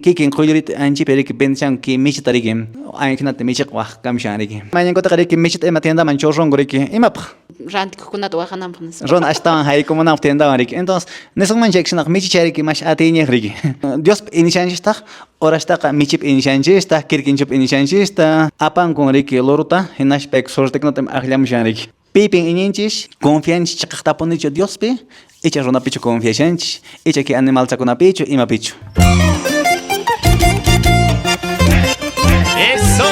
kikin khoyrit anchi periki penshan ki michitariki aynkinate michiq wah kamshanriki mañankota qariki michit ema tienda manchorron goriki imap Rantikunata wahanampas. ron ashtawan haykumana tienda wariki entonces neson mancheksinaq michichariki mash atiñeqriki Dios inishanchista orashtaqa michip inishanchista kirkinchup inishanchista apan kunriki loruta hinash pek sorteknotem aklamushanriki pipin ininchis confianchi chaqaqtapunichu Diospi icha runapichu confianchi icha ki animal chakunapichu imapichu Eso.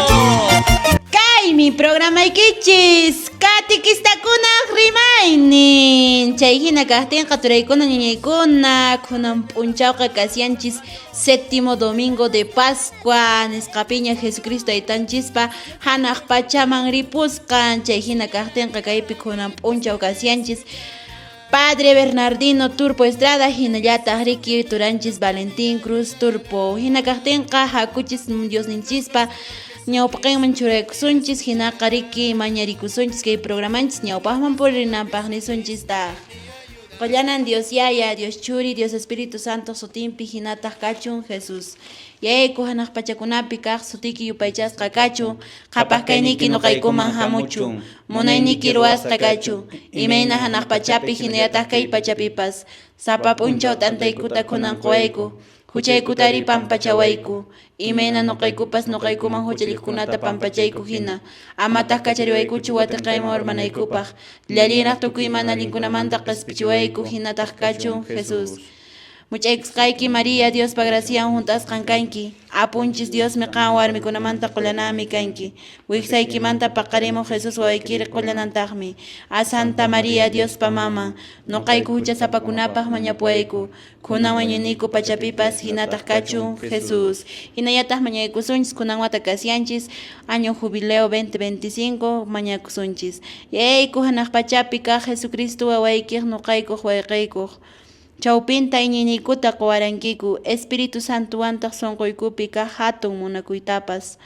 Kay mi programa ikichis katikistakuna rimaynin chay hina kaqtinqa turaykuna ñañaykuna kunan p'unchawqa kasianchis séptimo domingo de Pascua nisqapiña Jesucristo aytanchispa hanaq pachaman ripusqan chay hina kaqtinqa kaypi kunan p'unchaw kasianchis Padre Bernardino Turpo Estrada hinallataq Ricky Turanchis Valentín Cruz Turpo hina kaqtinqa hakuchis Diosninchispa ñawpaqinman churaykusunchis hinaqa Ricky mañarikusunchis kay programanchis ñawpaqman purinanpaq nisunchistaq Qollanan Dios Yaya, Dios Churi, Dios Espíritu Santo sutinpi hinataq kachun Jesús yayku hanaq pachakunapi kaq sutiki yupaychasqa kachu qhapaq kayniki nuqaykuman hamuchu munayniki ruwasqa kachu imayna hanaq pachapi hinallataq kay pachapipas sapa p'unchaw t'antaykuta kunan quwayku huchaykuta pampachawayku imayna nuqaykupas nuqaykuman huchaykunata pampachayku hina amataq kachariwaykuchu watiqayman urmanaykupaq llallinaq tukuy mana allinkunamanta q'ispichiwayku hinataq kachun Jesús Much'aykusqayki María Diospa gracian juntasqan kanki apunchis Diosmi qan warmikunamanta qullanami kanki wiqsaykimanta paqarimuq Jesús wawaykiri qullanantaqmi a Santa María Diospa mama nuqayku huchasapakunapaq mañapuwayku kunan wañuniyku pachapipas hinataq kachun Jesús hinallataq mañaykusunchis kunan wata kasianchis año jubileo 2025 mañakusunchis yayku hanaq pachapi kaq Jesucristo wawaykiq nuqaykuq wayqiykuq Chawpinta iñinikuta quwarankiku Espíritu Santuwantaq sunquykupi kaq hatun munakuytapas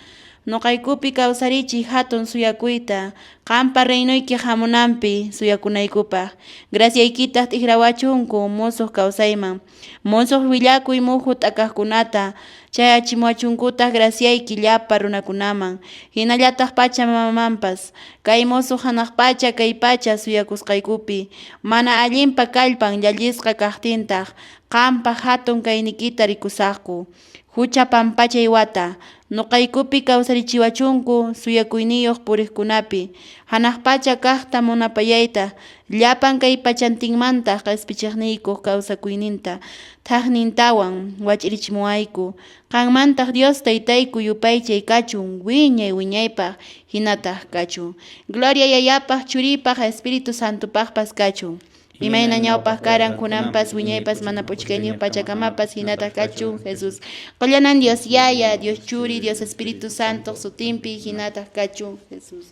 nuqaykupi kawsarichiy hatun suyakuyta qampa reynuyki hamunanpi suyakunaykupaq graciaykitaq t'ikrawachunku musuq kawsayman musuq willakuy muhu t'akaqkunata chay achimuwachunkutaq graciayki llapa runakunaman hinallataq pachamamamanpas kay musuq hanaq pacha kay pacha suyakusqaykupi mana allinpa kallpan llallisqa kaqtintaq qampa hatun kaynikita rikusaqku hucha pampachay wata nuqaykupi kawsarichiwachunku suyakuyniyuq puriqkunapi hanaq pacha kaqta munapayayta llapan kay pachantinmanta q'ispichiqniykuq kawsakuyninta thaqnintawan wach'irichimuwayku qanmantaq Dios taytayku yupaychay kachun wiñay wiñaypaq hinataq kachun Gloria Yayapaq Churipaq Espíritu Santopaqpas kachun imayna ñawpaq karan kunanpas wiñaypas mana puchkayniyuq pachakamapas hinataq kachun Jesús qollanan Dios Yaya, Dios Churi, Dios Espíritu Santo sutinpi hinataq kachun Jesús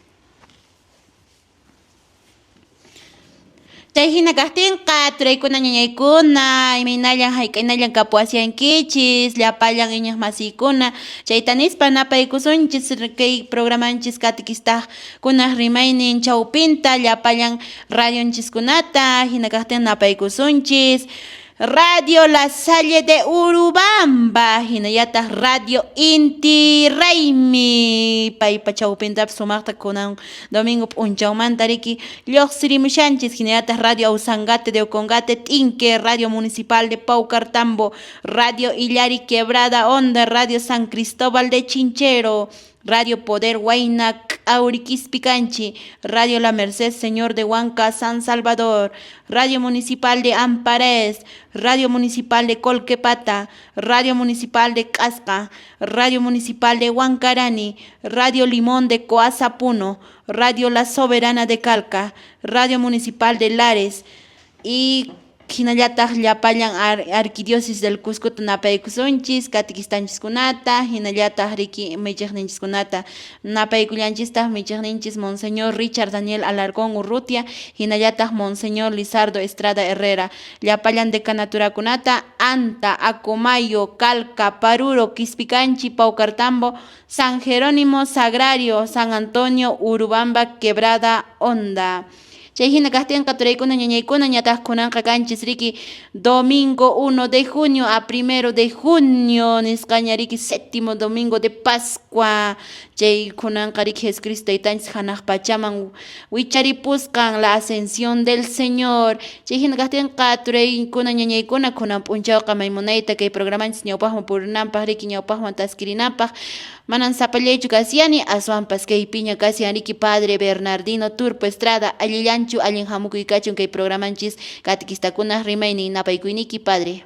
Chay hina kaqtinqa turaykuna ñañaykuna imaynallan hayk'aynallan kapuwasyankichis llapallan iñaq masiykuna chayta nispa napaykusunchis kay programanchis katikistaq kunaq rimaynin chawpinta llapallan radionchiskunata hina kaqtin napaykusunchis Radio La Salle de Urubamba hinallataq Radio Inti Raymi paypa chawpintapas sumaqta kunan domingo p'unchawmanta riki lluqsirimushanchis hinallataq Radio Ausangate de Ocongate T'inque Radio Municipal de Paucartambo Radio Illari Quebrada Honda Radio San Cristóbal de Chinchero Radio Poder Huayna Auriquispicanchi, Radio La Merced Señor de Huanca San Salvador, Radio Municipal de Amparés, Radio Municipal de Colquepata, Radio Municipal de Casca, Radio Municipal de Huancarani, Radio Limón de Coazapuno, Radio La Soberana de Calca, Radio Municipal de Lares y hinallataq llapallan arquidiócesis del Cusco napaykusunchis katikistanchiskunata hinallataq riki michiqninchiskunata napaykullanchistaq michiqninchis Monseñor Richard Daniel Alarcón Urrutia hinallataq Monseñor Lizardo Estrada Herrera llapallan decanaturakunata Anta, Acomayo, Calca, Paruro, Quispicanchi, Paucartambo, San Jerónimo Sagrario, San Antonio, Urubamba, Quebrada Honda. Chayhina kahtianqa turaykuna ñañaykuna ñataq kunanqa kanchis riki domingo 1 de junio a 1 de junio nisqaña riki séptimo domingo de Pascua. Chay kunanqa riki Jesucristo taytanchis hanaq pachaman wicharipusqan la ascensión del Señor. Chayhina kahtianqa turaykuna ñañaykuna kunan p'unchawqa maymunayta kay programanchis ñawpaqman purinanpaq riki ñawpaqman taskirinanpaq manan sapallaychu kasiyani aswanpas kay piña kasiyan riki Padre Bernardino Turpo Estrada allillanchu allin hamukuykachun kay programanchis catequistakunaq rimaynin napaykuyniki Padre.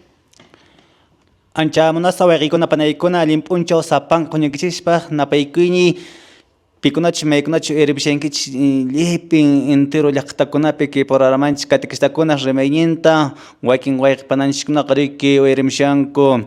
Ancha munasa waqikuna panaykuna limpunchaw sapan kuñakichispa napaykuyni pikunachu maykunachu eribishankich lipin entero llaqtakunapi que programanchiscatequistakunaq rimayninta wakin wayqpananchikkunaqa riki erimshanku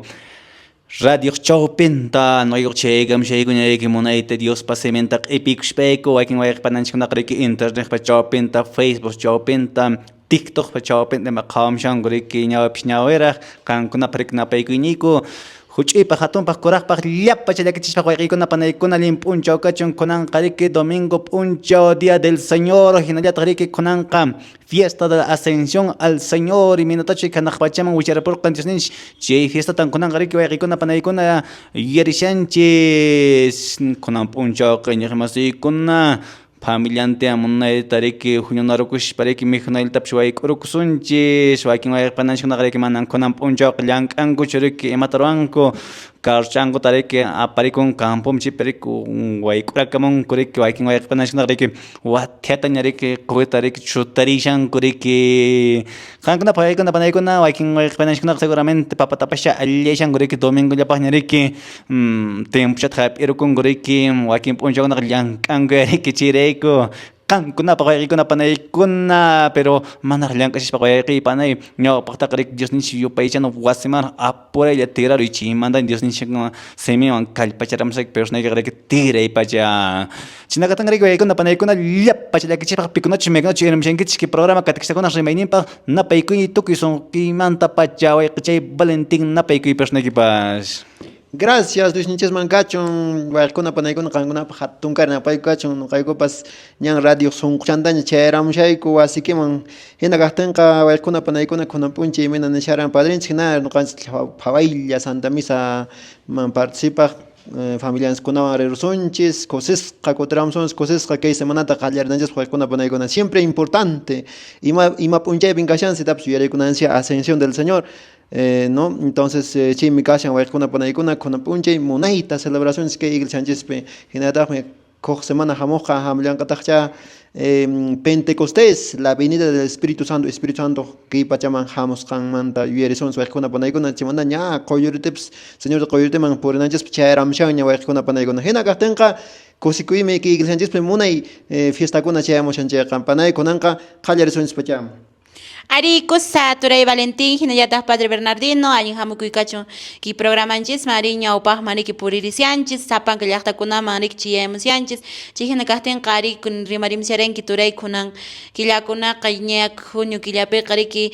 radio chawpinta noyuq chaygam shaykuñayki munayta Dios pasementaq epikushpayku wakin wayqpananchikkunaqa riki internet pa chawpinta Facebook chawpinta TikTok pa chawpinta maqawamshanku riki ñawapish ñaweraq qankunapa riki napaykuyniku huch'iypa hatunpaq kuraqpaq llapa challakichispa wayqikuna panaykuna limp'unchaw kachun kunanqa riki domingo p'unchaw día del Señor hinallataq riki kunanqa fiesta de la ascensión al Señor y minutachi kanaq pachaman wicharapurqan Diosninchik chay fiestatan kunanqa riki wayqikuna panaykuna yarishanchis kunan p'unchawqa ñiqmasiykuna familiante amunayta riki huñunarukushpa riki mikhunaytapish wayk'urukusunchis wakin wayqpananchikkunaqa riki manan kunan p'unchawqa llank'ankuchu riki imata ruwanku karchankuta riki aparikun campumchipi riki wayk'urakamunku riki wakin wayqpananchikkunaqa riki wathiata ña riki quwita riki chutarishanku riki qankunapa waykuna panaykuna wakin wayqpananchikkunaqa seguramente papatapasha alliyayshanku riki domingollapaq ña riki tiempochata hap'irukunku riki wakin p'unchawkunaqa llank'ankuya riki chirayku qankunapa wayqikuna panaykuna pero manaq llank'ashishpa wayqiy panay ñawpaqtaqa riki Diosninchik yupaychana wasimanta apuraylla tiraruy chaymanta Diosninchik simiwan kallpacharamsak personaykiqa riki tiraypacha chinakatan riki waykuna panaykuna llapa challakichispa pikunachu maykunachu erimshankichik kay programa catequistakunaq rimayninpaq napaykuyni tukuy sunqiymanta pacha wayqichay Valentin napaykuy personaykipas. Gracias, Luis Niches Mancachon, Guaycuna Panaicuna Canguna, Hatuncar, Paicachon, Caicopas, Yan Radio Sun Chandaña, Cheram Shaiku, así que man, en la Gastenca, Guaycuna Panaicuna, con un punche y mena Nesharan Padrin, Chinar, no cansa Pavailla, Santa Misa, man participa. Familias kuna resunchis, cosas cacotramsons, cosas que semanata callardanjas con una siempre importante y ma punche vincashan se tap suyere con ansia ascensión del Señor. No, entonces chi mi casa va con una punche monaita celebraciones que iglesia Sánchez pe genera me co semana jamoja hamlian katacha Pentecostés, la venida del Espíritu Santo, que pachaman jamos kan manta yuerison su con una chimanda ña coyoriteps señor coyorite man por nanches charam shanya wa con una hena gastenka cosikuime que iglesia Sánchez pe monai fiesta con chayamos chanche campanay conanka callarison pacham. Ari kusa turay Valentin hinayataq Padre Bernardino allin hamukuykachun ki programanchis mari ñawpaqman riki puririsianchis sapanka llaqtakunaman riki chiyamusyanchis chayhina kaqtinqa ari rimarimsiarenki turay kunan killakunaqa ña junio killapiqa riki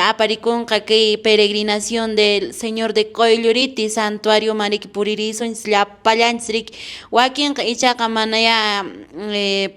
aparikunqa kay peregrinación del Señor de Qoylluriti santuario man riki puririsunchis llapallanchis riki wakinqa ichaqa manaya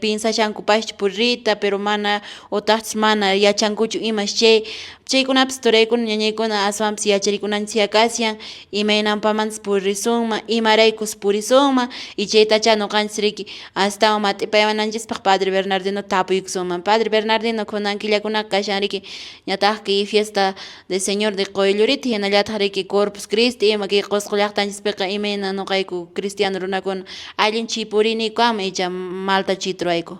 pinsashankupaschus puririta pero mana otaqchis mana yachankuchu imasche chaykunapas turaykuna ñañaykuna aswanpas yacharikunanchis yakasyan imaynampamantas purisunman imaraykus purisunman y chaytacha ñuqanchis riki astawan mat'ipaywananchispaq Padre Bernardino tapuykusunman Padre Bernardino kunan killakunaqa kashan riki ñataq kay fiesta del Señor de Qoylluriti hinallataq riki Corpus Christi ima kay Qusqu llaqtanchispiqa imayna ñuqayku cristiano runakuna allin chipuriniku icha malta chiturayku.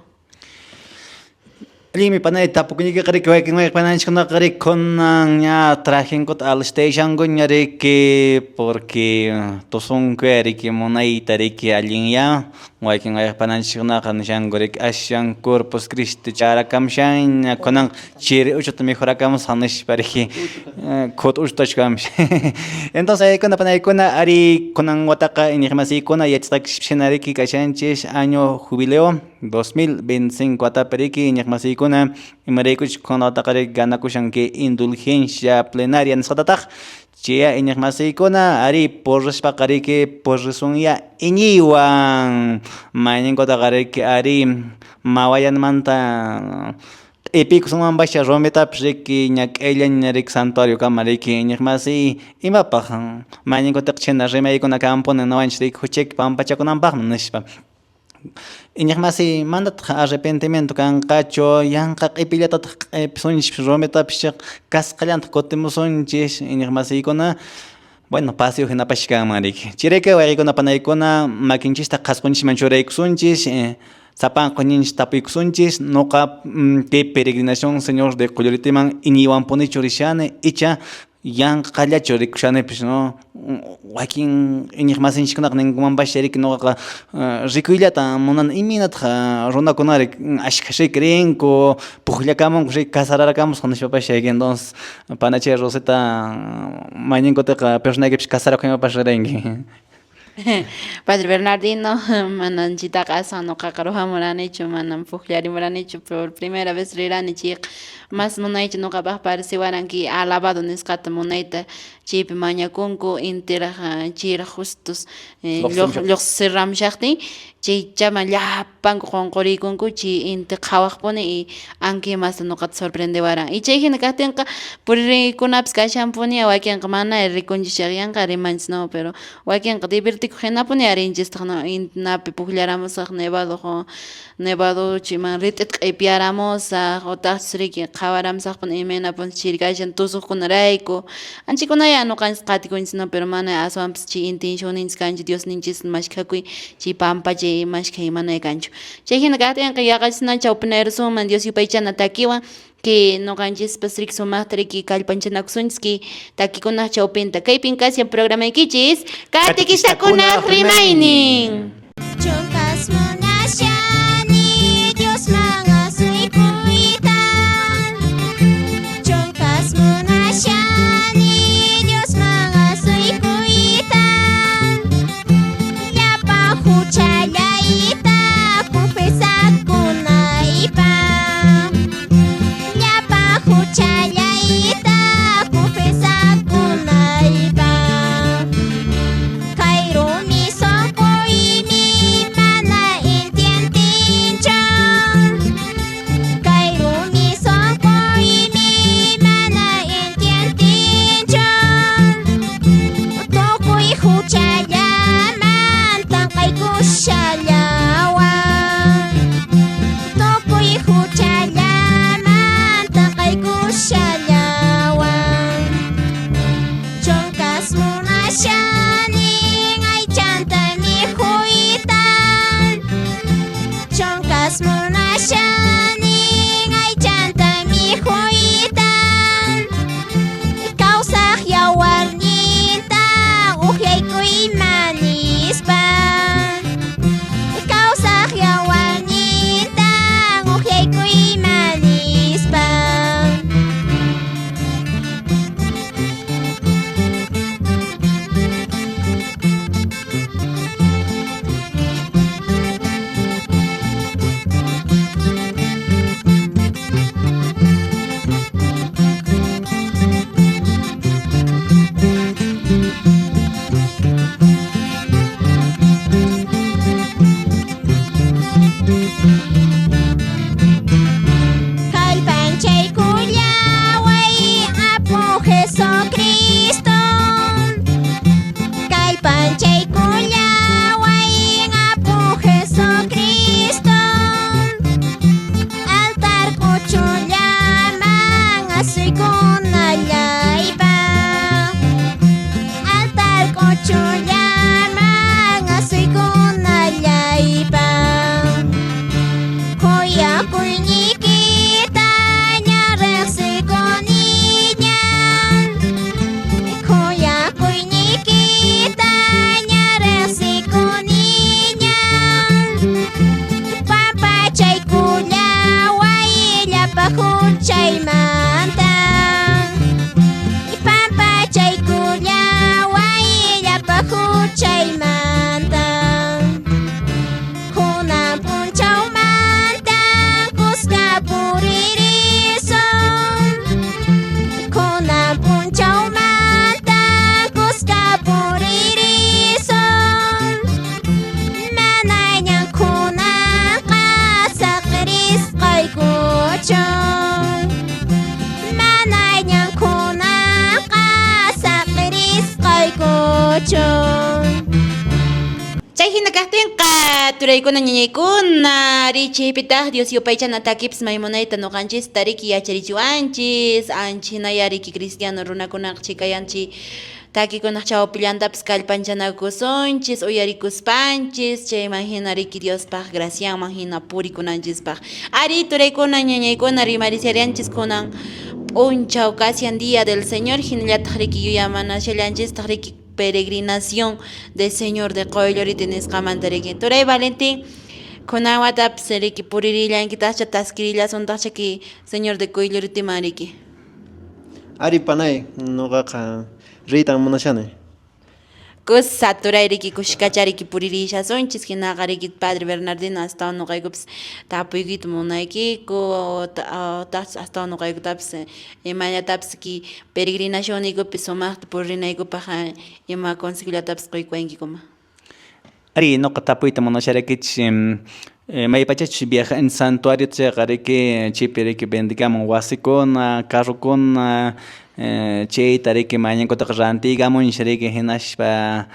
Limi panay tapukuñiki qari waykin wayqpananchikkunaqa qari kunan ña trajinkut alstation ña riki porque tusunku riki munayta riki allin ya waykin wayqpananchikkunaqa nishanku riki ashan Corpus Christi charakamshan ña kunan chiri uchuta mejorakamus hanishpa riki kut uchtachkamish entonces kuna panaykuna ari kunan wataqa inimasiykuna yachaqkishpishina riki kashanchis año jubileo 2025 atapi riki inimasiykuna imaraykuchik kunawataqa riki ganakushanki indulgencia plenaria nisqatataq chaya inimasiykuna ari porrishpaqa riki porrisunya iñiywan mayninkutaqa riki ari mawayanmanta epic suman basha rometa priki ñak ella ñarik santuario kamariki ñakmasi imapaq mañinko tiqchina rimaykuna kampuna nawanchik huchik pampachakunanpaq nishpa iñaqmasi mandataq arrepentimiento kanqachu yanqa q'ipillataq q'ipsunchik rometapish kasqallanta kutimusunchik iñaqmasiykuna bueno paseo hinapash kanmanrik chirayka wayqikunapanaykunapanaykuna makinchista qhasqunchikman churaykusunchik sapan qoñinchik tapuykusunchik nuqa kay peregrinación señor de Qolluritiman iñiwanpunichu rishani icha yanqallachu rikushanepish no wakin iñiqmasinchikkunaqa ninkumanpash riki nuqaqa rikuyllata munani iminataq runakunari ashkashayki rinku pukllakamunku riki kasararakamusqa nishpapash entonces panachay Rosita mañinkutiqa personaykipish kasarakuq imapash riranki. Padre Bernardino, mananchitaqa aswan nuqaqa ruhamuranichu, manan puqllarimuranichu por primera vez riranichik, mas munaycha nuqapaq pareciwaranki alabado nisqata munayta chaypi mañakunku intiraq chira justos lluqsiramshaqtin chay chama llapanku qunquriykunku chay inti qhawaqpuni y anki masta nuqata sorprendewaran y chay hina kaqtinqa puririkunapas kashanpuni wakinqa mana rikunchik yanqa rimanchis no pero wakinqa divertikuq hinapuni arinchistaq no inapi pukllaramusaq nevado chayman rit'it q'ipiyaramusaq utaqchis riki qhawaramusaqpuni imanapun chirkashan tusuqkunarayku anchikunaya nuqanchis qatikunchis no pero mana aswanpas chay intentionninchis kanchik Diosninchis mashkhakuy chay pampachay mashkhay mana kanchu chay hina kaqtinqa yaqachina chawpina suman Dios yupaychana takiwan que nuqanchispas riki sumaqta riki kallpanchanakusunchis que takikunaq chawpinta kaypin kasiyan programaykichis Katikishtakunaq rimaynin Chunkas munashani Dios mangasuykuitan Chunkas munashani Dios mangasuykuitan Llapa huchallayta confesakunaypaq Llapa huchallayta confesakunaypaq Kay rumi sonquymi mana intientinchon Kay rumi sonquymi mana intientinchon Tukuy huchallaman tanqaykushallawan hina kahtinqa turaykuna ñañaykuna richipitaq Dios yupaychana takips maymunayta nuqanchis tariki yacharichiwanchis anchhinaya riki cristiano runakunaq chikayanchi takikunaq chawpillantapas kallpanchanakusunchis uyarikuspanchis chayman hina riki Diospaq gracianman hina purikunanchispaq ari turaykuna ñañaykuna rimarisarianchis kunan p'unchaw casian día del Señor hinallataq riki yuyamanashallanchistaq riki peregrinación del Señor de Qoyllurita nisqamanta riki turay Valentín kunawatapas riki puririllankitascha taskirillasuntaschaki Señor de Qoylluritiman riki Ari panay nuqaqa ritan munashani. kus saturay riki kushkachariki puririshasunchis hinaqa riki Padre Bernardino hasta nuqaykupas tapuykita munaykiku hasta nuqaykutapas imallatapis ki peregrinacionnikupis sumaqta purinaykupaq ima consejillatapas quykuankikuma. Ari noqa tapuyta munasharakich maypachach viaja en santuario chayqa riki chaypi riki bendigamun wasikuna carrukuna chayta riki mañankutaqa rantigamunch riki hinashpa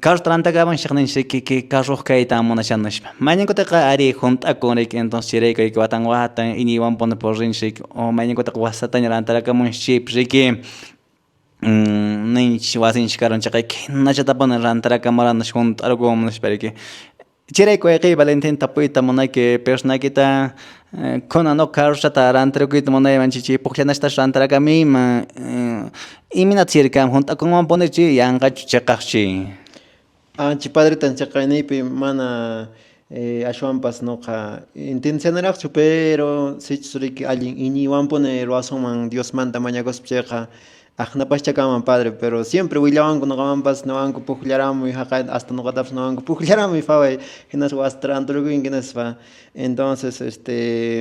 carro rantagamunchik ninchik riki carruj kayta munashanashpa mañankutaqa ari junt'akun riki entonces chirayka riki watan watan iniwanpuna purinchik o mañankutaqa wasataña rantarakamunchik chaypi riki ninch wasinchik karanchik hinachatapuna rantarakamuranach junt'arakamunashpa riki chirayku ayqi Valentín tapuyta munayki personakita kunan no carrushata rantarakuyta munaymanchik chay pukllanashtash rantarakamiman iminata chirkam junt'akunman punirchi yanqachu chiqaqchi. Anchi padritan chaqayniypi mana ashwanpas nuqa intencionaraqchu pero sichus riki allin iñiwanpuni ruwasunman Diosmanta mañakuspa chayqa aqnapashchakaman padre pero siempre willawanku nuqamanpas nuqanku pukllaramuy haqa hasta nuqatapas nuqanku pukllaramuy faway hinas wasta ranturukuyki hinaspa entonces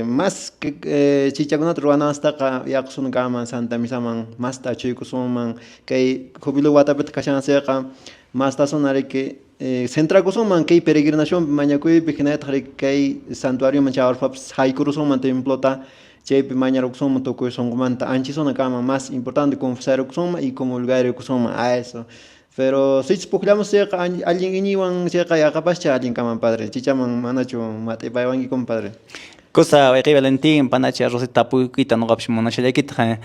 más chichakunata ruwanastaqa yaqusunkaman Santa Misaman masta achuykusunman kay jubilu watapita kashanasiqa mastasuna riki centrakusunman kay peregrinación mañakuypi hinaytaq riki kay santuarioman chawarpapas haykurusunman templota chaypi mañarukusunman tukuy sunqumanta anchisuna kama más importante confesarukusunman y comulgarukusunman a eso pero sichus pukllamos chayqa allin iñiwan chayqa yaqapascha allin kaman padre chichaman manachu matipaywankikun padre Cosa ayqi Valentín panachi arrocita tapuykita nuqapish munashallaykita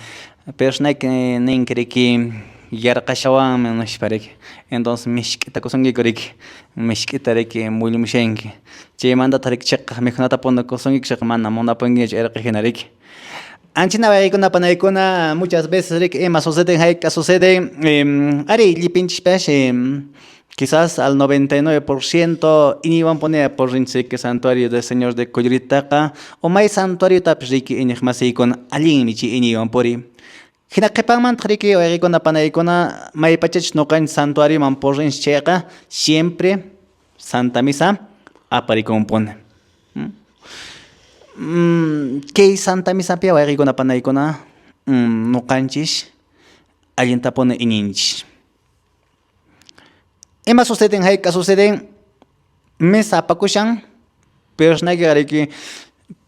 personayki ninki riki yarqashawanmi nishpa riki entonces mishk'ita kusunkiku riki mishk'ita riki mullimushanki chaymantata riki chiqqaq mikhunata punukusunkiku chiq mana munapunkichu irqi hina riki anchina waykuna panaykuna muchas veces riki ima suceden hayka suceden ari llipinchishpash quizás al 99% iniwan ponea por rinchik santuario del Señor de Qoylluritaqa o may santuario tapis riki iñiq masiykuna allinmi chay iniwan puri hina qhipanmanta riki waykuna panaykuna maypachach nuqanchik santuarioman purinchik chayqa siempre Santa Misa aparikumpuni kay Santa Misapi waykuna panaykuna nuqanchik allintapuni iñinchik ima suceden hayka suceden misa apakushan personaje riki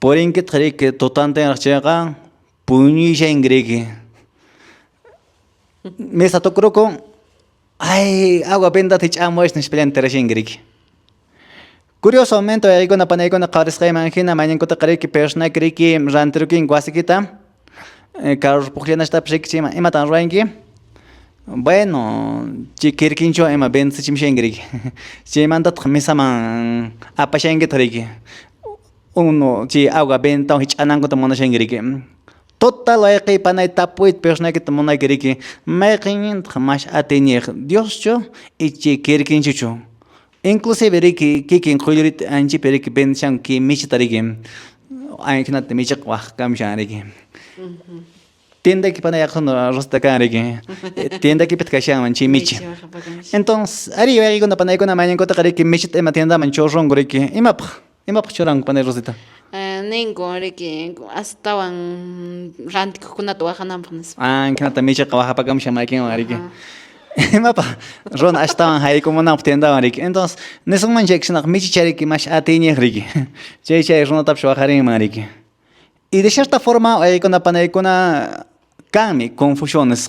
purinkita riki tutantinaq chayqa puñushanki riki mesa tukuruku ay agua bendata hich'amuwash nishpallantarashanki riki curiosamente waykuna panaykuna qarisqayman hina mañankutaqa riki personaje riki rantirukinki wasikita carro pukllanashtapish riki chayman imatan ruranki bueno chay kirkinchu ima bendisachimshanki riki chaymantataq misaman apashankita riki uno chay agua bentawan hich'anankuta munashanki riki total wayqiy panay tapuyta personakita munayki riki mayqinñataq mash atiniq Dioschu y chay kirkinchuchu inclusive riki kikin Qoyllurita anchipi riki bendishanki michita riki aykunata michiq waqkamshan riki tiendaki panayaqsuna rostakán riki tiendakipita kashanman chay michi entonces ari waykuna panaykuna mañankutaqa riki michita ima tiendaman churrunku riki imapaq churanku panay Rosita ninku riki astawan rantikuqkunata waqananpaq nispa hinata michiqa waqapakamshan maykinwan riki imapaq runa ashtawan haykumunanpaq tiendawan riki entonces nisqman chaykishanaqa michi chariki mash atiniq riki chay runatapish waqarinman riki y de cierta forma waykuna panaykuna kanmi confusiones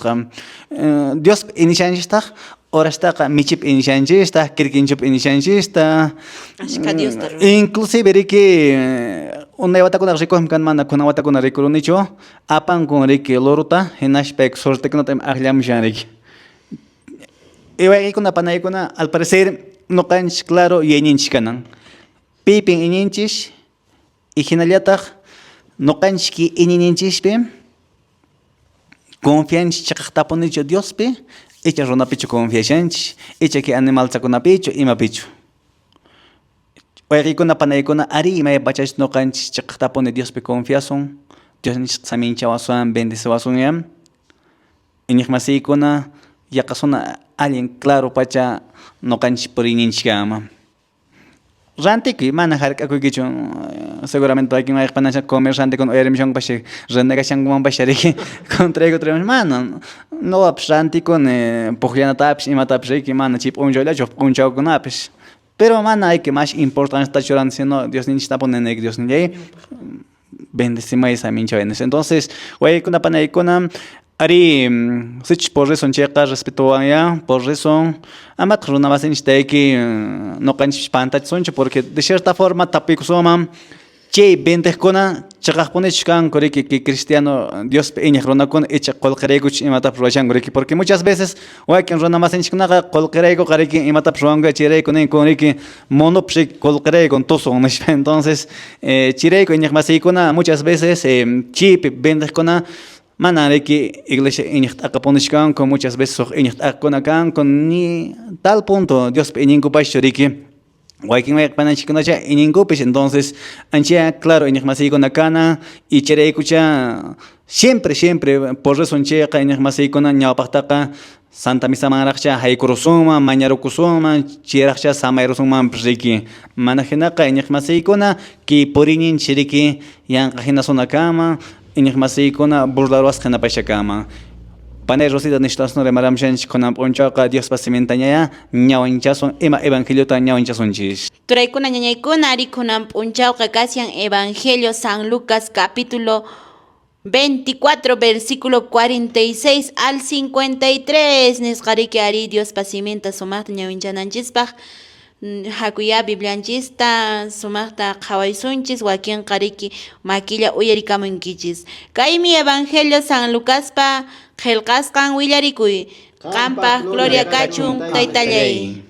Dios inicianchistaq orastaqa michip inishanchista, kirkinchup inishanchista. Ashka Dios Inclusive riki unay watakunaq rikuhmi kan mana kunan watakuna rikurunichu apankun riki loruta hinashpek sortekunata aklamushan riki. Iwaykuna panaykuna al parecer nuqanchik claro yayninchik kanan. Pipin ininchik y hinallataq nuqanchik inininchikpi confianchik chaqaqtapunichu Diospi icha runapichu confianchik icha ki animaltakunapichu imapichu. Waykuna panaykuna ari imaypachash nuqanchik chaqaqtapuni Diospi confiasun Diosnchik saminchawasun bendiciwasun iñiq masiykuna yaqasuna alguien claro pacha nuqanchik purininchikama. Rantiki mana hark'akuykichu seguramente paykin mayqpanasha comer rantikuna uyarimushanpashi renegashyankumanpashi riki contrayku traemos mana nowapish rantikuni pukllanatapish imatapish riki mana chay p'unchawllachu p'unchawkunapish pero mana ayki mash importantachu rantik sino Diosninchiktapunin Diosninllay bendecimay saminchawaynish entonces waykuna panaykuna ari sich por eso chayqa respetuwanya por eso amat runawasinchitayki nuqanchik pantachsunchu porque de cierta forma tapikusuman chay bendiqkuna chaqaqpunichik kanku riki que cristiano Diospi iñiq runakuna icha qullqiraykuchik imatapish ruwashanku riki porque muchas veces waykin runawasinchikkunaqa qullqiraykuqa riki imatapish ruwanku chayrayku ninkun riki monopish riki qullqiraykun tusun nishpa entonces chayrayku iñiq masiykuna muchas veces chaypi bendiqkuna mana riki iglesia iñiqt'aqapunishkanku muchas veces suq iñiqt'aqakuna kanku ni tal punto Diospi iñinkupashchu riki waykin mayqpananchikkunacha iñinkupish entonces ancha claro iñiq masiykuna kana y chayraykucha siempre por eso chayqa iñiq masiykuna ñawpaqtaqa Santa Misamanraqcha haykurusunman mañarukusunman chayraqcha samayrusunmanpish riki mana hinaqa iñiq masiykuna ki purininchik riki yanqa hinasunakama iñiq masiykuna burlaruwasqa hinapashakama. Panay Rosita nishtasnu rimaramshanchik kunan p'unchawqa Diospa simintañaya ñawanchasun ima evangeliota ñawanchasunchik. Turaykuna ñañaykuna ari kunan p'unchawqa kasyan Evangelio San Lucas capítulo 24 versículo 46 al 53 nisqariki ari Diospa siminta sumaqta ñawinchananchispaq hakuya Biblianchista sumaqta qhawaysunchis wakin qariki makilla uyarikamunkichis. Kaymi Evangelio San Lucaspa qillqasqan willarikuy. Qampaq gloria kachun taytallay.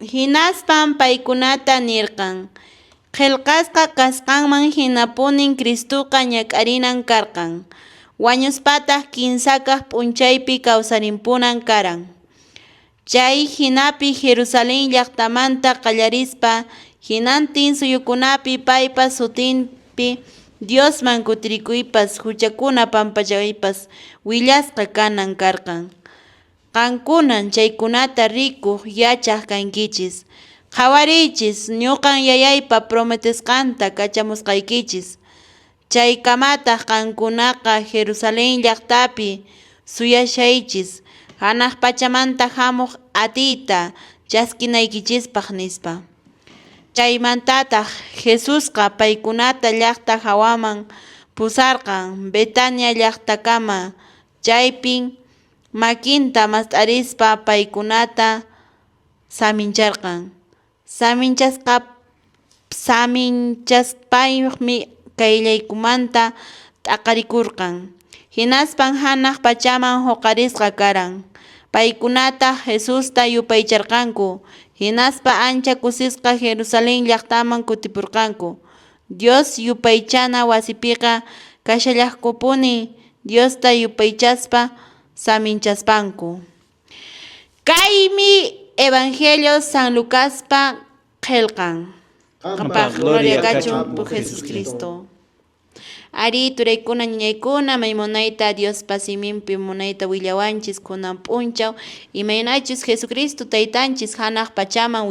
Hinaspan paykunata nirqan. Qillqasqa kasqanman hinapunin Cristuqa ñak'arinan karqan. Wañuspataq kinsakaq p'unchaypi kawsarimpunan karan. Chay hinapi Jerusalén llaqtamanta qallarispa hinantin suyukunapi paypa sutinpi Diosman kutirikuypas huchakuna pampachaypas willasqa kanan karqan. Qankunan chaykunata rikuq yachaq kankichis. Qhawariychis ñuqan yayaypa prometesqanta kachamusqaykichis. Chaykamataq qankunaqa Jerusalén llaqtapi suyashaychis hanaq pachamanta hamuq atiyta chaskinaykichispaq nispa. Chaymantataq Jesusqa paykunata llaqta hawaman pusarqan Betania llaqtakama. Chaypin makinta mast'arispa paykunata samincharqan. Saminchaspaymi kayllaykumanta t'aqarikurqan. Hinaspan hanaq pachaman huqarisqa karan. Paykunata Jesusta yupaycharqanku. Hinaspa ancha kusisqa Jerusalén llaqtaman kutipurqanku. Dios yupaychana wasipiqa kashallaqkupuni Diosta yupaychaspa saminchaspanku. Kaymi Evangelio San Lucaspa qillqan. Qampaq gloria kachun por Jesucristo. Ari turaykuna ñañaykuna maymunayta Diospa siminpi munayta willawanchis kunan p'unchaw imaynachus Jesucristo taytanchis hanaq pachaman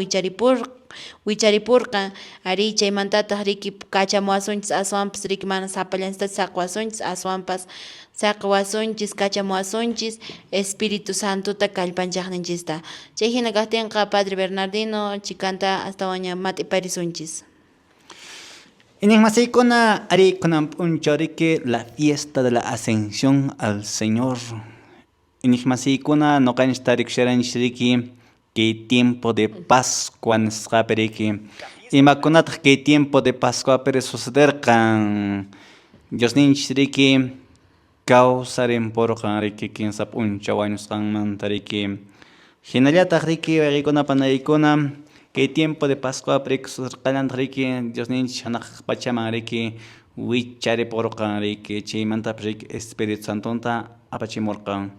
wicharipurqa ari chaymantataq riki kachamuwasunchis aswanpas riki mana sapallansitach saqwasunchis aswanpas saqwasunchis kachamuwasunchis Espíritu Santuta kallpanchaqninchista. Chay hina kaqtinqa Padre Bernardino chikanta astawan ña mat'iparisunchis. Inimasikuna ari kunan punchoriki la fiesta de la ascensión al Señor. Inimasikuna no kanishtarik sharanshiriki que tiempo de Pascua nisqaperiki. Imakunataq que tiempo de Pascua pero suceder kan Dios ninchiriki kawsaren porqanriki kinsa punchawañusqanmantariki. Hinallataq riki wayqikunapanaykunam que tiempo de Pascua prekusarqanantariki Dios ninch hanaq pachamanriki wichari porqanriki chaymantaprik Espíritu Santonta apachimurqan.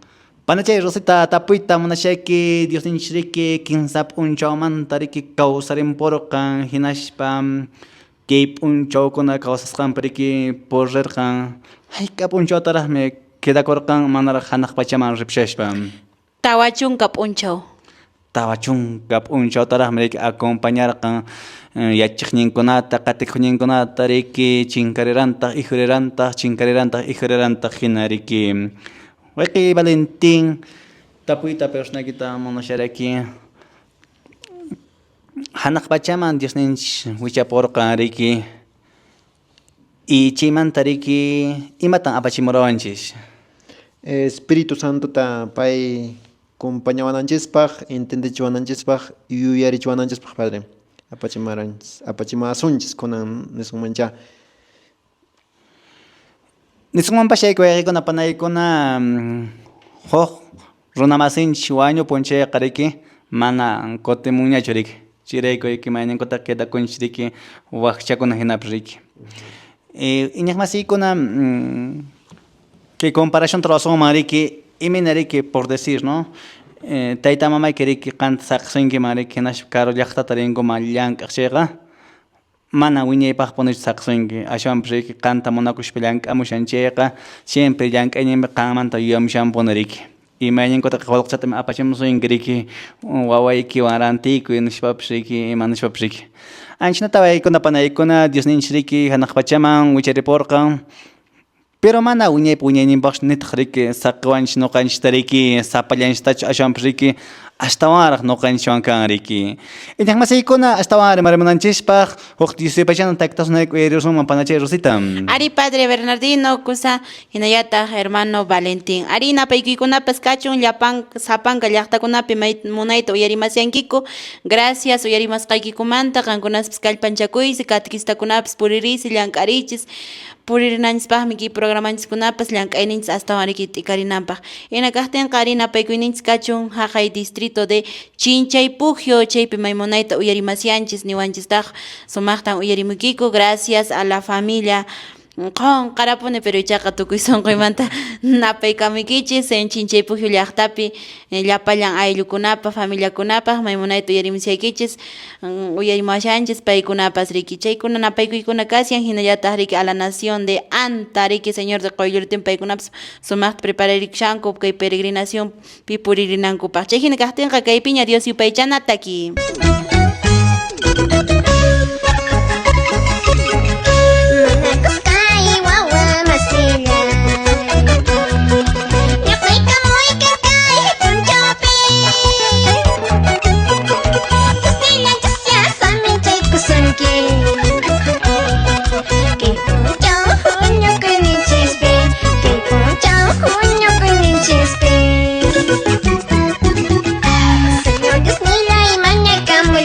Panachay Rosita tapuyta munashayki Dios ninchiriki kinsa punchawmantariki kawsaren porqan hinashpam kay punchawkuna kawsasqanpariki porrirqan hayka punchawtaraqmi quedakurqan manaraq hanaq pachaman ripshashpam. Tawachunka p'unchaw. Tawachunka p'unchawtaraqmi acompañarqan yachiqninkunata qatiqninkunata riki chinkarirantaq ihurirantaq hina riki wayqi Valentín tapuyta personakita munasharaki hanaq pachaman Dios ninch wichapurqan riki y chaymanta riki imatan apachimurawanchis. Espíritu Santo ta pay acompañawananchispaq, entendichiwananchispaq, yuyarichiwananchispaq Padre. Apachimasunchis kunan nisqanmancha. Nisqanmanpas wayqikuna panaykuna huk runamasinchik wañu punchayqa riki mana kutimunñachu riki. Chiraykuyki mayninkutaq quedakunchik riki wakchakuna hinapi riki. Iñaqmasiykuna que comparación trabajason riki imina riki por decir, ¿no? Tayta mamayki riki qanta saqsinkiman riki hinash karo llaqtata rinkuman llank'aqchayqa mana wiñaypaq punish saqsinki ashwanpas riki qanta munakushpa llank'amushanchayqa siempre llank'ayninpi qanmanta yuyamushanpuni riki imayninkutaq qullqichatami apachimusunki riki wawaykiwan rantiykuy nishpapas riki ima nishpapas riki anchinata waykunapanaykunata Dios ninchik riki hanaq pachaman wichariporqan pero mana wiñayninpaqchu nitaq riki saqiwanchik ñuqanchikta riki sapallanchiktachu ashwanpas riki ashtawanraq ñuqanchikwan kan riki. Iñaqmasiykuna ashtawan rimarimunanchikpaq huk 18 pachana taktasunayku uyarisunman panachay Rosita. Ari Padre Bernardino kusa hinallataq hermano Valentín. Ari napaykuykunapas kachun llapan sapanka llaqtakunapi munayta uyarimasiankiku. Gracias uyarimasqaykikumanta qankunaspas kallpanchakuysi katequistakunapas puririsi llank'arichis puririnanchispaqmi ki programanchikkunapas llank'ayninchis astawan riki t'ikarinanpaq. Hina kaqtinqa ari napaykuyninchis kachun haqay distrito de Chinchaypugio chaypi maymunayta uyarimasianchis niwanchistaq sumaqtan uyarimukiku gracias a la familia qon qarapuni pero ichaqa tukuy sunquymanta napaykamikichis en Chinchaypugio llaqtapi llapallan ayllukunapaq familiakunapaq maymunayta uyarimusiaykichis uyarimashanchis paykunapas riki chaykuna napaykuykuna kasian hinallataq riki a la nación de Anta riki señor de qoyllurtin paykunapas sumaqta prepararikishanku kay peregrinación pi puririnankupaq chay hina kaqtinqa kaypiña Dios yupaychanataki. Señor Dios, mira y maña camu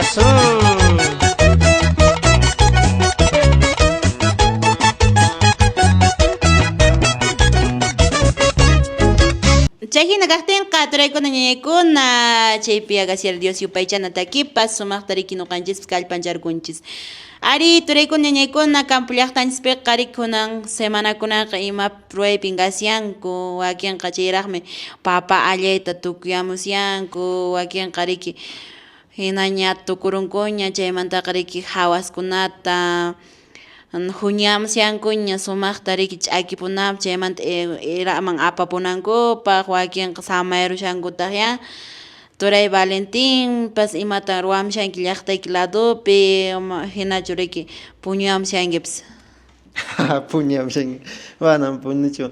Azul. Chayhina kaqtinqa turaykuna ñañaykuna chaypi agaciar Dios yupaychana takipas sumaqtariki ñuqanchis kallpancharkunchis. Ari turaykuna ñañaykuna campo llaqtanchispiqa ari kunan semanakunaqa ima pruebin gasyanku wakinqa chayraqmi papa allayta tukuyamusyanku wakinqa riki hina ña tukurunkuña chaymantaqa riki hawaskunata huñamusyankuña sumaqta riki ch'akipunapi chaymanta iraman apapunankupaq wakinqa samayarushankutaq ya Turay Valentín pas imata ruwamshanki llaqtayki ladopi hinachu riki puñuamshankipas. Puñam sing wana puñuchu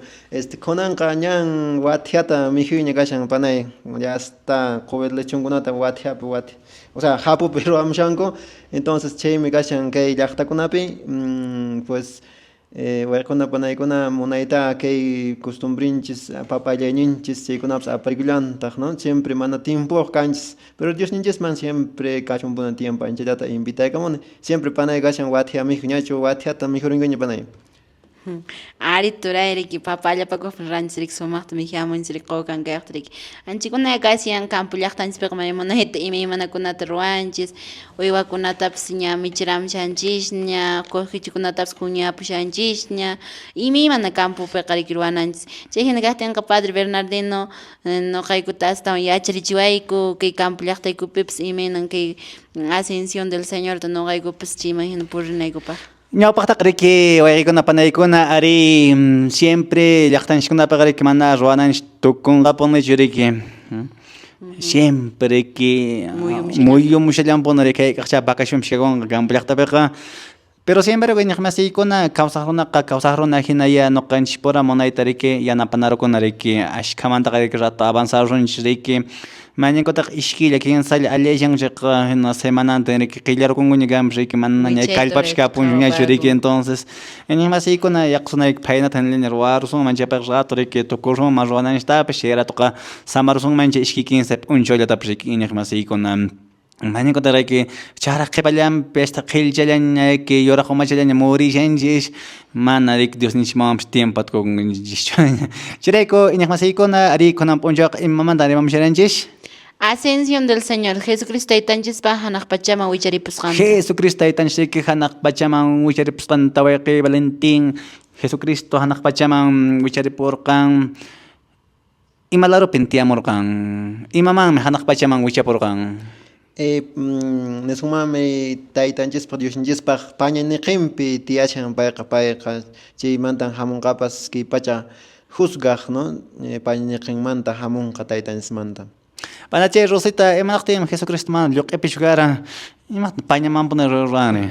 kunanqa ñan wathiata mijuyña kashan panay ya está qubit lechunkunata wathiapi wati o sea hapupi ruwamshanku entonces chaymi kashan kay llaqtakunapi pues waykuna panaykuna munayta kay costumbrinchis papallayninchis chaykunapas aparikullantaq no siempre mana tiempoqa kanchis pero Diosninchikman siempre kachunpuna tiempo anchallata invitaykamuni siempre panay kashan wathia mijuñachu wathiata mijurinkuña panay Ari turay riki papallapakuq ranchrik sumaqta mijiamunchik qawkankaqtrik anchikuna kasiyan campo llaqtanchispiqa maymunayta imaymanakunata ruwanchis uywakunatapas ña michiramshanchis ña qullqichikunatapas huñapushanchis ña imaymana campopiqa riki ruwananchis chayhina kaqtinqa Padre Bernardino ñuqaykuta astawan yacharichiwayku kay campo llaqtaykupipas imaynan kay Ascensión del Señorta ñuqaykupas chaymahina purinaykupaq Ñawpaqtaq riki wayqikuna panaykuna ari siempre llaqtanchikkunapiqa riki mana ruwananchik tukunqapunichu riki siempre riki muyumushallanpuni riki hayk'aqcha vacacionpi kaykunqa campo llaqtapiqa pero siempre wiñaq masiykuna kawsaq runa hinalla ñuqanchikpura munayta riki yanapanarukuna riki ashkhamantaqa riki rato avanzarunchik riki mañankutaq ishkilla kinsalla allayllanchinqa hina semananta riki qillarunkuña kanpis riki mana ña kallpapish kapunñachu riki entonces ña masiykuna yaqsunayki phaynata hinalla ruwarusunman chaypiqa rato riki tukurunman ruwananchiktapish chay ratoqa samarusunmancha ishki kinsa p'unchawllatapish riki ñaq masiykuna mañankutaq riki chayraq qhipallanpi hasta qhilchallaña riki yuraq umachallaña murishanchik mana riki Diosninchikmanpish tiempota kukunchikchu chayrayku ñaq masiykuna ari kunan p'unchawqa imamanta rimamusharanchik Ascensión del Señor Jesucristo taytanchispa hanaq pachaman wicharipusqanta Jesucristo taytanchik hanaq pachaman wicharipusqanta wayqiy Valentín Jesucristo hanaq pachaman wicharipurqan imalarupin tiyamurqan imamanmi hanaq pachaman wichapurqan nesumami taytanchispa Diosninchispaq pañaniqinpi tiyachan payqa chaymantan hamunqapas kay pacha juzgaq no pañaniqinmanta hamunqa taytanchismanta Panachay Rosita imanaqtin Jesucristo man lluq'ipichu kara imaqta pañamanpuni rurani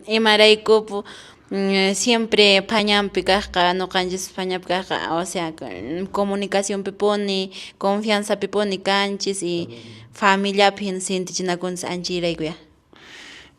imaraykupu siempre pañampi kaqqa ñuqanchis pañapi kaqqa o sea comunicación pipuni confianza pipuni kanchis y familiapi sintichinakunchis anchiraykuya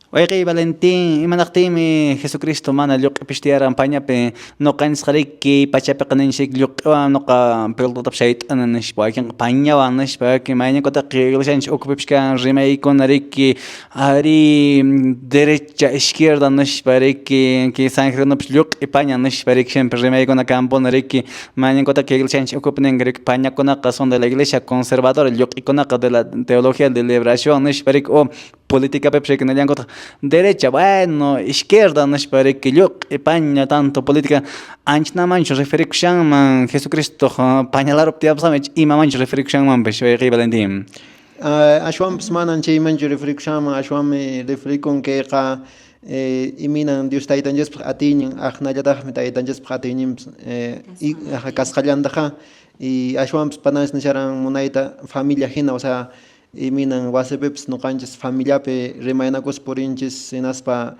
Wayqiy Valentín imanaqtimi Jesucristo mana lluq'ipish tiyaran pañapi ñuqanchikqa riki pachapiqa ninchik lluq'iwan ñuqa pilotatapi shayt'ana nishpa wakinqa pañawan nishpa wakin mayñankutaq iglesianchik ukupipish kan rimaykuna riki ari derecha izquierda nishpa riki ki San Jerónimopish lluq'i paña nishpa riki siempre rimaykuna kanpuni riki mayñankutaq iglesianchik ukupininqa riki pañakunaqa son de la iglesia conservadora lluq'ikunaqa de la teología de liberación nishpa riki o políticapipish riki nillankutaq derecha, bueno, izquierda, no es para que yo paña tanto política, anchna mancho referikushanman Jesucristo pañalar optiabsamech ima mancho referikushanman pues Valentín. Ashwan manan chay mancho referikushanman ashwan referikun kayqa iminan Dios taytanchikpaq atiñin aqnallataqmi taytanchikpaq atiñin kasqallantaqa y ashwan panas nisharan munayta familia hina o sea iminan wasipipas ñuqanchis familiapi rimaynakus purinchis hinaspa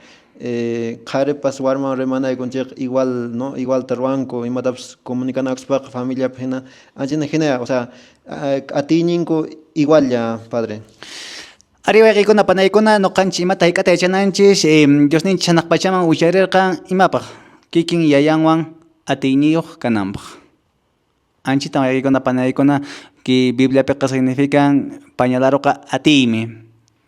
qharipas warman rimanaykunchik igual no igual ruwanku imatapas comunicanakuspaqa familiapi hina anchina hina o sea atiñinku igual ya padre Ari wayqiykuna panaykuna ñuqanchik imata hayk'ataychananchik Diosninchik hanaq pachaman wicharirqan imapaq kikin yayanwan atiyniyuq kananpaq anchita wayqiykuna panaykuna que Biblia peca significan pañalaroqa atimi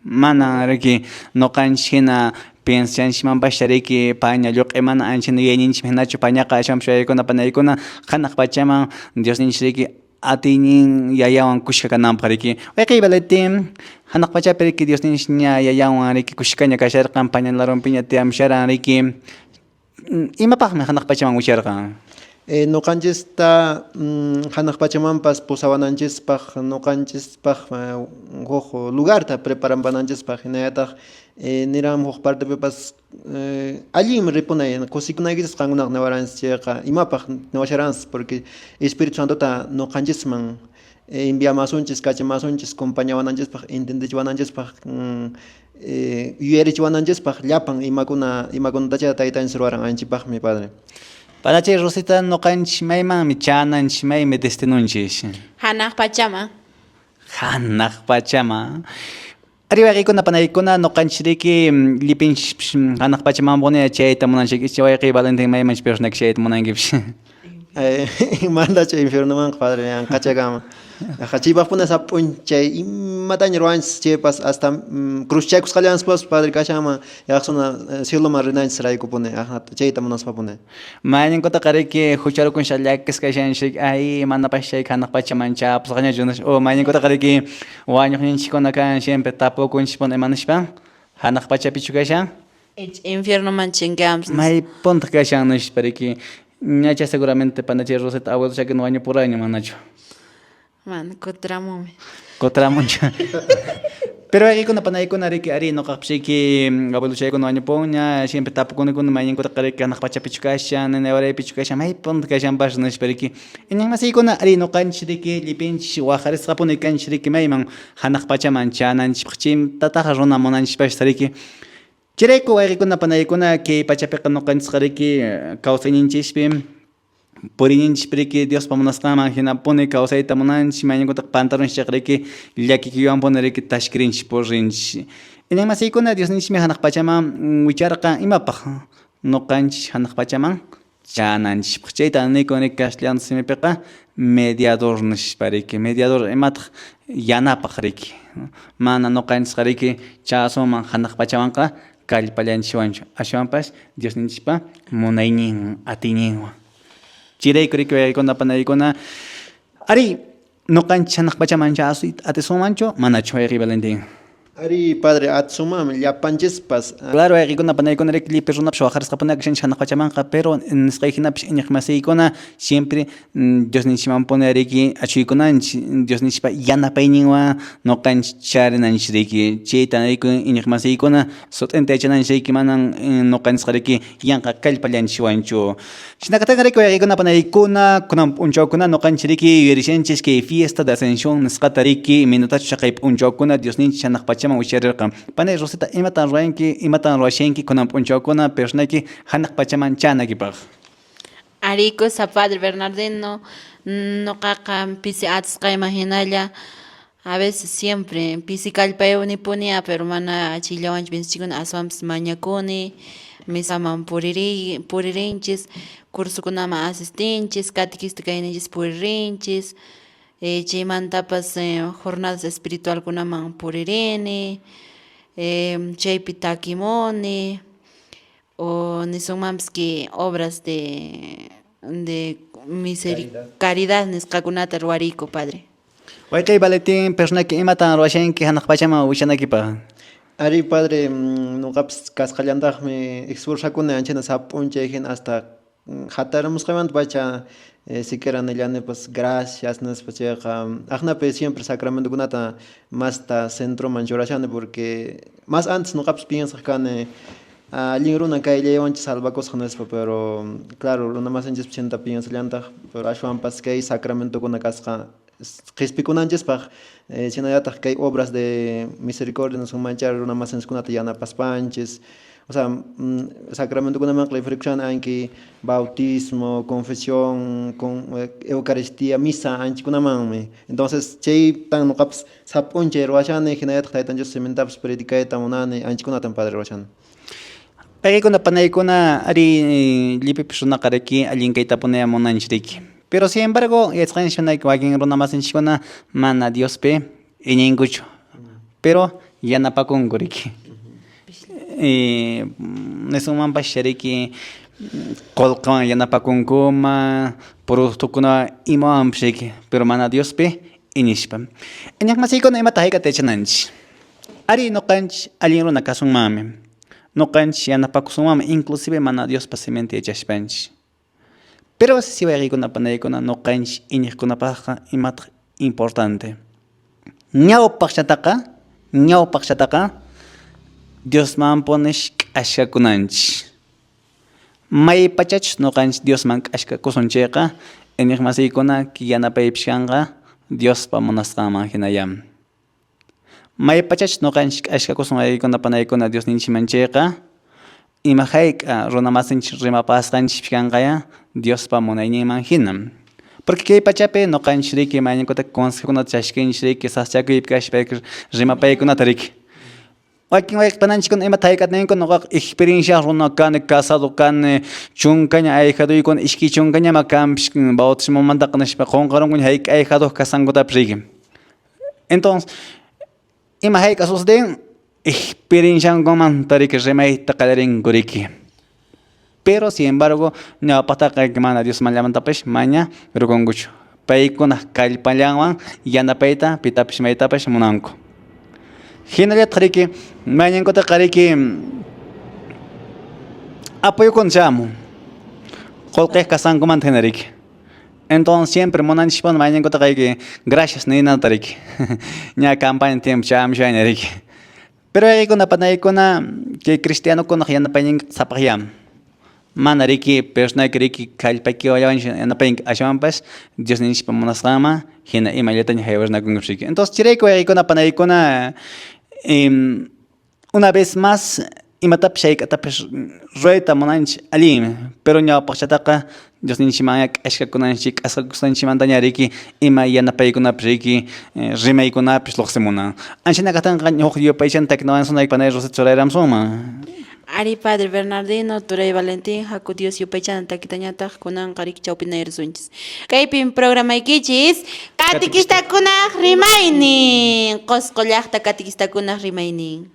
Mana riki noqanchina pienshanchman bashariki paña lluq'imana anchina yayninchik hinachu pañaqa ashawan shuyaykuna panaykuna hanaq pachaman Dios ninchik riki atinin yayawan kushka kananpaq riki wayqiy baletin hanaq pachapi riki Dios ninchik ña yayawan riki kushkaña kasharqan pañalarunpiña tiamsharan riki imapaqmi hanaq pachaman wicharqan. Nuqanchista hanaq pachamanpas pusawananchispaq nuqanchispaq huk lugarta preparanpananchispaq hinallataq niram huk partepipas allim ripunay kusikunaykichis qankunaq niwaranchis chayqa imapaq niwasharanchis porque Espíritu Santota nuqanchisman enviamasunchis kachamasunchis acompañawananchispaq entendichiwananchispaq yuyarichiwananchispaq llapan imakunatacha taytanchis ruwaran anchipaqmi padre. Panachay Rosita noqanchik maymanmi chananchik maymi destinunchik. Hanaq pachama. Hanaq pachama. Ari wayqiykuna panaykuna noqanchik riki llipinchik hanaq pachamanpuni chayta munanchik icha wayqiy Valentin maymanchik personaje chayta munankipish. Manda chay infiernoman padre qachakama. Hachipaqpuna sapun chay imataña ruwanchis chaypas hasta cruzchaykusqallanspas padre kashama yaqsuna cieloma rinanchis raykupuni chayta munaspapuni. Mayninkuta riki hucharukuncha llakis kashanchik ay manapash chay hanaq pachamancha pusaqañachunash o mayninkuta riki wañuqninchikkuna kan siempre tapukunchikpuna imanashpa hanaq pachapichu kashan Infierno man chingams. may punta kashan nishpa riki ñacha seguramente panachay Rosita abuelo chakin wañu por año manachu. Man, kutramumi. Kotramuncha. Pero wayqiykuna panaykuna riki ari noqaqpishiki abuelo chaykuna wañupunña siempre tapukunikuna mayninkuta riki hanaq pachapichu kashan nene waraypichu kashan may punta kashanpash nishpa riki iñan masiykuna ari noqanchik riki llipinchik waqarisqapuni kanchik riki mayman hanaq pachaman chananchikpaq chiymtataqa runa munanchikpash riki chirayku wayqiykuna panaykuna kay pachapiqa noqanchikqa riki kawsayninchikpi purininchik riki Diospa munasqaman hinapuni kawsayta munanchik mayninkutaq pantalonchik riki llakikiwanpuni riki tashkirinchik purinchik iñan masiykuna Dios ninchikmi hanaq pachaman wicharqa imapaq noqanchik hanaq pachaman chananchikpaq chayta ninkun riki castellano simipiqa mediador nishpa riki mediador imataq yanapaq riki mana noqanchikqa riki chasuman hanaq pachamanqa kallpallanchikwanchu ashwanpas Dios ninchikpa munaynin atiyninwan chirayku riki wayqiykuna panaykuna ari noqanchik hanaq pachaman chasuyta atisumanchu manachu wayqiy Valentin. Ari padre atsumam llapanchispas Claro wayqiykuna panaykuna riki llipi runapish waqarisqapuna kashanchik hanaq pachamanqa pero nisqay hinapish iñiq masiykuna siempre Dios ninchikmanpuni riki achuykunanchik Dios ninchikpa yanapayninwan noqanchik charinanchik riki chayta riki iñiq masiykuna sut'inta yachananchik riki manan noqanchikqa riki yanqa kallpallanchikwanchu chinakataqa riki wayqiykuna panaykuna kunan p'unchawkuna noqanchik riki yuyarishanchik kay fiesta de ascensión nisqata riki minutachu chaqay p'unchawkuna Dios ninchik hanaq pachaman wicharirqa panay Rosita imatan ruranki imatan ruwashanki kunan p'unchawkuna personaki hanaq pachaman chanakipaq. Arico Padre Bernardino, noqaqa pisi atzqayman hinalla a veces siempre pisi kallpayuqni punia pero mana achillawanchik vinchikuna aswanpas mañakuni misaman puririnchis cursukunaman asistinchis catequista kayninchis puririnchis chaymantapas jornadas espiritualkunaman puririni chaypi takimuni o nisunmanpas que obras de caridad nisqakunata ruwariyku padre. Wayqiy Valentin personaki imatan ruwashanki hanaq pachaman wishanakipaq. Ari padre nuqapas kasqallantaqmi esforzakuni anchana sapunchay hina hasta hataramusqaymanta pacha siquiera nillani pues gracias nispa chayqa aqnapi siempre sacramentokunata masta centroman churashani porque más antes nuqapas piensaq kani allin runa kayllawanchik salvakusqa nispa pero claro runa masinchis chayta piensallantaq pero ashwanpas kay sacramentokuna kasqa qispikunanchispaq chinallataq kay obras de misericordia nisqanmanchari runa masinchikkunata yanapaspanchis o sea sacramentokunaman qhipirikushani anki bautismo confesión eucaristía misa anchikunamanmi entonces chaytan nuqapas sapunchay ruwashani hinallataq taytanchik semintapas predicayta munani anchikunatan padre ruwashani. Wayqiykuna panaykuna ari llipipish runaqa riki allin kaytapuni munanchik riki pero sin embargo yachqanchik wakin runa masinchikkuna mana Diospi iñinkuchu pero yanapakunku riki. Nesumanpas shariki qolqawan yanapakunkuma productukuna imawanpas riki, pero mana Diospi inishpa. Ñaq masiykuna imata hayk'ataychananchik. Ari ñuqanchik allin runa kasunmanmi. Ñuqanchik yanapakusunmanmi inclusive mana Diospa semente echashpanchik. Pero siwayqikunapa naykuna ñuqanchik iñiqkunapaqqa imataq importante. Ñawpaqchataqa Diosman punish k'ashkakunanchik. Maypachachus ñuqanchik Diosman k'ashkakusunchayqa iñiq masiykuna yanapaypish kanqa Diospa munasqanman hinallam. Maypachachus ñuqanchik k'ashkakusunaykunapa naykuna Diosninchikmanchayqa ima hayk'a runa masinchik rimapasqanchik kanqaya Diospa munayninman hinam. Porque kay pachapi ñuqanchik riki mayninkuta consejokunata chashkinchik riki saschakuypi kashpa rimapaykunata riki. Wakin wayqpananchikkuna imata hayk'atninkuna ñuqaqa experiencia runa kani, casado kani, chunkaña ahijaduykuna ishki chunkañama kanpish bautismumantaqa nishpa qunqarunkuña hayk'a ahijaduq kasankutapish riki. Entonces ima hayk'a suceden experienciankumanta riki rimayta qallarinku riki. Pero sin embargo ñawpaqtaqa mana Diosmanllamantapish maña rukunkuchu. Paykuna kallpallanwan yanapayta pitapish maytapish munanku. Hinallataq riki mayninkutaqa riki apoyukuna chamun. Qullqiq kasankumanta hina riki. Entonces siempre munanchikpuna mayninkutaqa riki gracias ninata riki. Ña campaña tiempo chamushayna riki. Pero yaykunapa naykuna kay cristianukunaq yanapayninqa sapaqllam. Mana riki personayki riki kallpaykiwallawanchik yanapayninqa ashawanpas Diosninchikpa munasqanman hina imayllataña haywariнаkunkipish riki. Entonces chirayku yaykunapa naykuna una vez más imatapish hayk'atapish rurayta munanchik allinmi, pero ñawpaqchataqa Diosninchikman k'ashkakunanchik k'asqakusunanchikmantaña riki ima yanapaykunapish riki rimaykunapish lluqsimunan. Anchana katanqa huk yupaychanta takinawan sunaypanay Rosita churayramsunman. Ari Padre Bernardino, Turay Valentín, Haku Dios yupaychana takitañataq kunanqa riki chawpina risunchis. Kaypin programaykichis Katikistakunaq rimaynin. Qusqu llaqta Katikistakunaq rimaynin.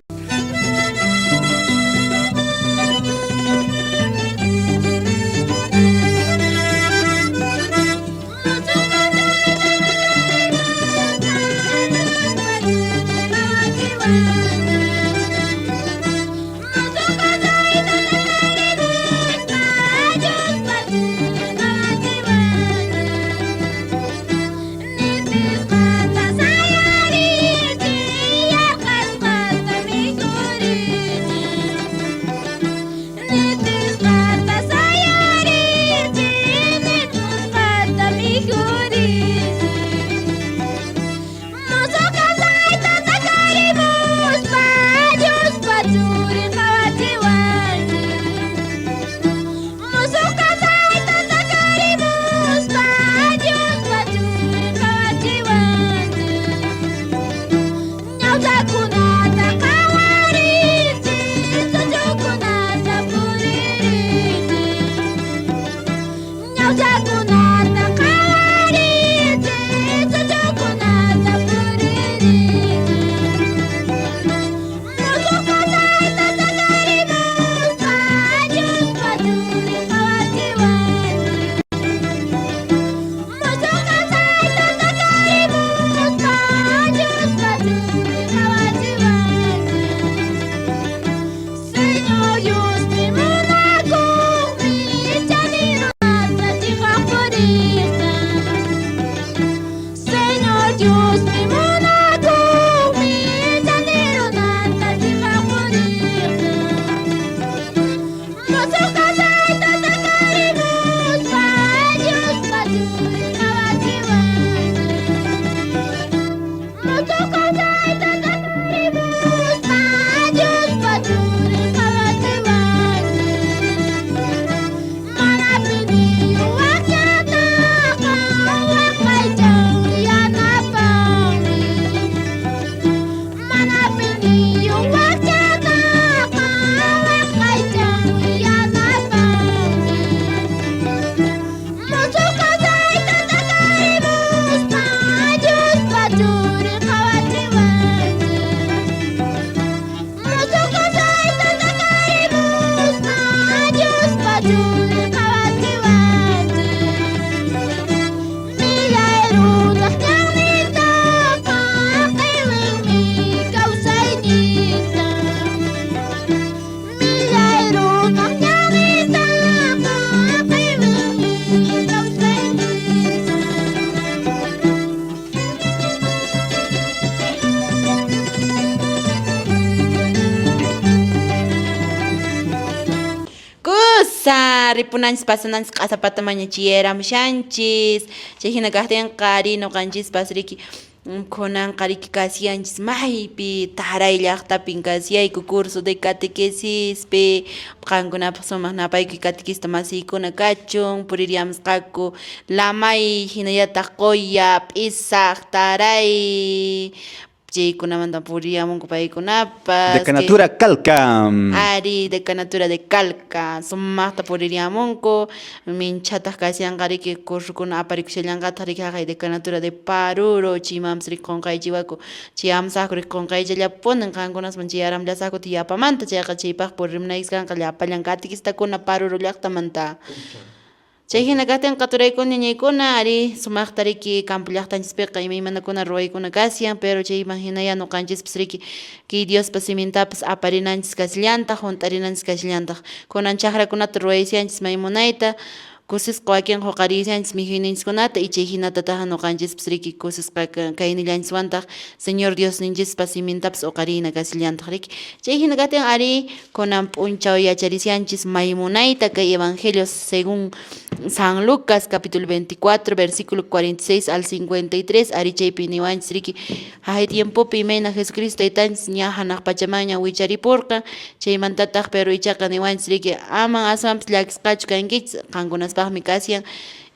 Sayari, ya kasqata mi Asa ripunanchis pasananchis q'asapata mañachieramushanchis chay hina kaqtinqa ari ñuqanchispas riki kunanqa riki kasiyanchis maypi taray llaqtapin kasiyayku curso de catequesispi qankunapaq sumaq napaykuy catequista masiykuna kachun puririyamusqaku lamay hinallataq qoya p'isaq taray chaykunamanta puriyamunku paykunapas Decanatura Calca. Ari decanatura de Calca sumaqta puririyamunku minchataq kasiyanqa riki kurrukuna aparikushallanqata riki haqay decanatura de Paruro chaymanpas riqunqaychiwaku chay amsaqku riqunqaychallapunin qankunasman chay aramllasaku tiyapamanta chayqa chaypaq purimunaykusqanqa llapallan catequistakuna Paruro llaqtamanta chay hina kaqtinqa turaykuna ñaykuna ari sumaqta riki campo llaqtanchispiqa imaymanakuna ruwaykuna kasiyan pero chayman hinalla ñuqanchispis riki kay Diospa simintapas aparinanchis kasillantaq hunt'arinanchis kasillantaq kunan chaqrakunata ruwaysiyanchis maymunayta kusisqa wakin huqarisyanchis mijuyninchikkunata y chay hinatataqa ñuqanchispis riki kusisqa kaynillanchikwantaj Señor Diosninchikpa simintapas huqarina kasillantaq riki chay hina kaqtin ari kunan p'unchaw yacharisyanchis maymunayta kay Evangelio según San Lucas capítulo 24 versículo 46 al 53 ari chaypi niwanchis riki hay tiempopi imayna Jesucristo taytanchis ña hanaq pachamaña wicharipurqa chaymantataq pero ichaqa niwanchis riki aman aswanpis llakisqachu kankichis qankunaspaqmi kasiyan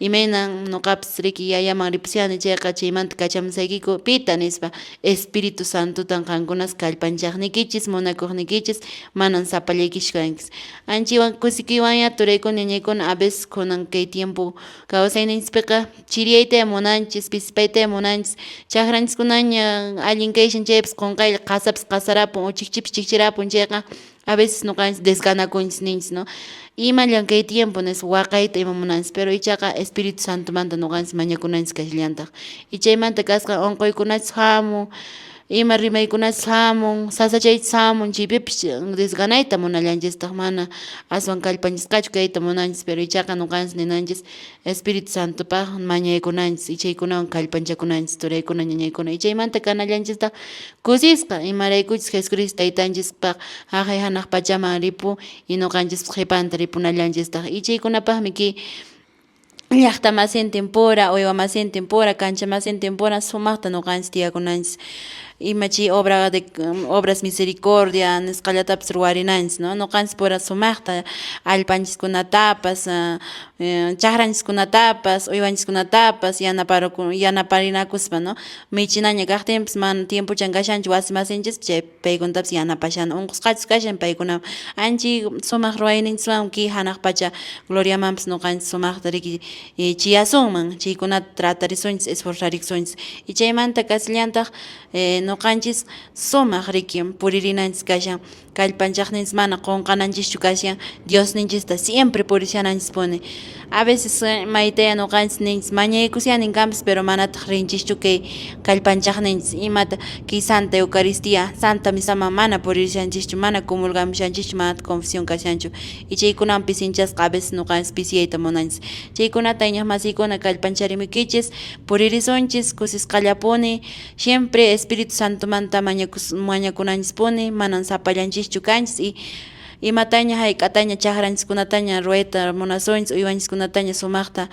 imaynan ñuqapis riki yayaman ripusyani chayqa chaymanta kachamusaykiku pita nispa Espíritu Santutan qankunas kallpanchaqnikichis munakuqnikichis manan sapallaykish kankis anchiwan kusikiwanya turaykuna ñaykuna a veces kunan kay tiempo kawsayninchispiqa chiriyayta munanchis pisipayta munanchis chaqranchikkunaña allin kayshan chaypis qunqaylla qasapis qasarapun o chikchipis chikchirapun chayqa a veces ñuqanchis desganakunchis ninchis no imallan kay tiempo nes waqayta ima munanchis pero ichaqa Espíritu Santomanta ñuqanchis mañakunanchis kashllantaq y chaymanta kasqa unquykunachis hamun ima rimaykunachis hamun sasachaychis hamun chaypipis desganayta munallanchistaq mana aswan kallpanchisqachu kayta munanchis pero ichaqa ñuqanchis ninanchis Espíritu Santopaq mañaykunanchis y chaykunawan kallpanchakunanchis turaykuna ñañaykuna y chaymanta kanallanchistaq kusisqa imaraykuchis Jesucristo taytanchispaq haqay hanaq pachaman ripu y ñuqanchis qhipanta ripunallanchistaq y chaykunapaqmi ki llaqta masintinpura uywa masintinpura cancha masintinpura sumaqta ñuqanchis tiyakunanchis imachi obras misericordia nisqallatapis ruwarinanchis no ñuqanchis pura sumaqta allpanchiskunatapas chaqranchikkunatapas uywanchikkunatapas yanaparinakuspa no michinaña kaqtinpis mana tiempuchan kashanchik wasi masinchis chay paykunatapas yanapashana unqusqachus kashan paykuna anchi sumaq ruwayninchikwan ki hanaq pacha gloriamanpis ñuqanchis sumaqta riki chiyasunman chaykunata tratarisunchis esforzarisunchis y chaymanta kasillantaq ñuqanchis sumaq riki puririnanchis kashan kallpanchaqninchis mana qunqananchischu kashan Diosninchista siempre purishananchispuni a veces maytaya ñuqanchis ninchis mañaykusyanin kanpis pero manataq rinchischu kay kallpanchaqninchis imata kay Santa Eucaristía Santa Misaman mana puririshanchischu mana comulgamushanchischu manata confesión kashanchu y chaykunawan hinchasqa a veces ñuqanchis pisiyayta munanchis chaykunata ñaq masiykuna kallpancharimuykichis puririsunchis kusisqallapuni siempre Espíritu Santomanta mañakunanchispuni manan sapallanchishchu kanchis y imataña hayk'ataña chaqranchikkunataña ruwayta munasunchis uywanchikkunataña sumaqta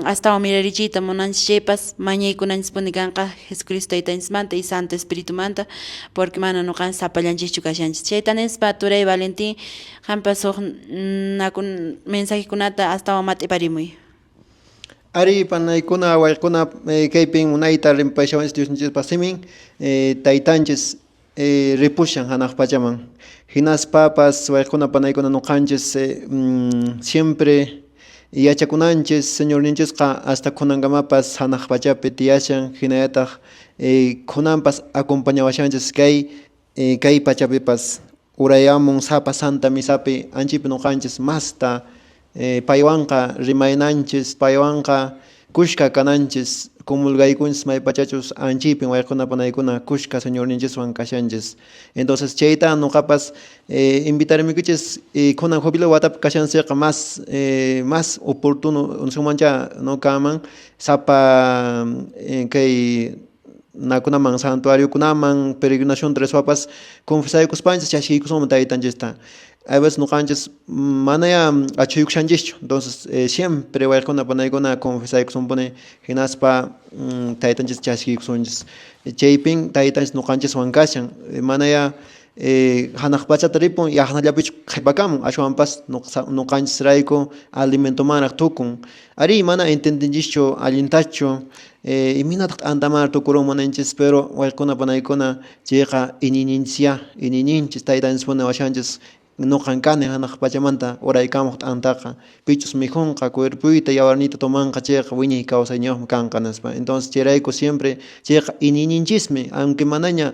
astawan mirarichiyta munanchis chaypas mañaykunanchispuni kanqa Jesucristo taytanchismanta y Santo Espíritumanta porque mana ñuqanchis sapallanchikchu kashanchis chayta nispa Turay Valentín qampa suq mensajekunata astawan mat'iparimuy. Ari panaykuna wayquna kaypin munayta rimpashawanchis Diosninchikpa simin taytanchis ripushan hanaq pachaman hinaspapas wayquna panaykuna ñuqanchis siempre yachakunanchis Señorninchikqa hasta kunankamapas hanaq pachapi tiyashan hinallataq kunanpas acompañawashanchis kay pachapipas urayamun sapa Santa Misapi anchipi ñuqanchis masta paywanqa rimaynanchis paywanqa kushka kananchis comulgaykunchis may pachachus anchipin wayquna panaykuna kushka Señorninchikwan kashanchis entonces chayta ñuqapas invitarmikuchis kunan jubilo watapi kashanchikqa más oportuno sumancha no kaman sapa kay nakunaman santuario kunaman peregrinación tres papas confesaykus panchas chashiykus taytanchista a veces no canches manaya achuyukshanchis entonces siempre voy con panaykuna confesaykus pone hinaspa taytanchis chashiykus chaypin taytanchis no canches wankashan manaya hanak pachata ripun yahnallapich qhipakamun ashwanpas no canches rayku alimento manak tukun ari mana entendinchischu allintachu iminataq antamar tukurun munanchis pero waykuna panaykuna chayqa inininchis taytanchis pune washanchis noqankani hanaq pachamanta uraykamuq antaqa pichus mijunqa cuerpuyta yawarnita tomanqa chayqa wiñay kawsayñawmi kanqa nispa entonces chayrayku siempre chayqa ininichismi aunque manaña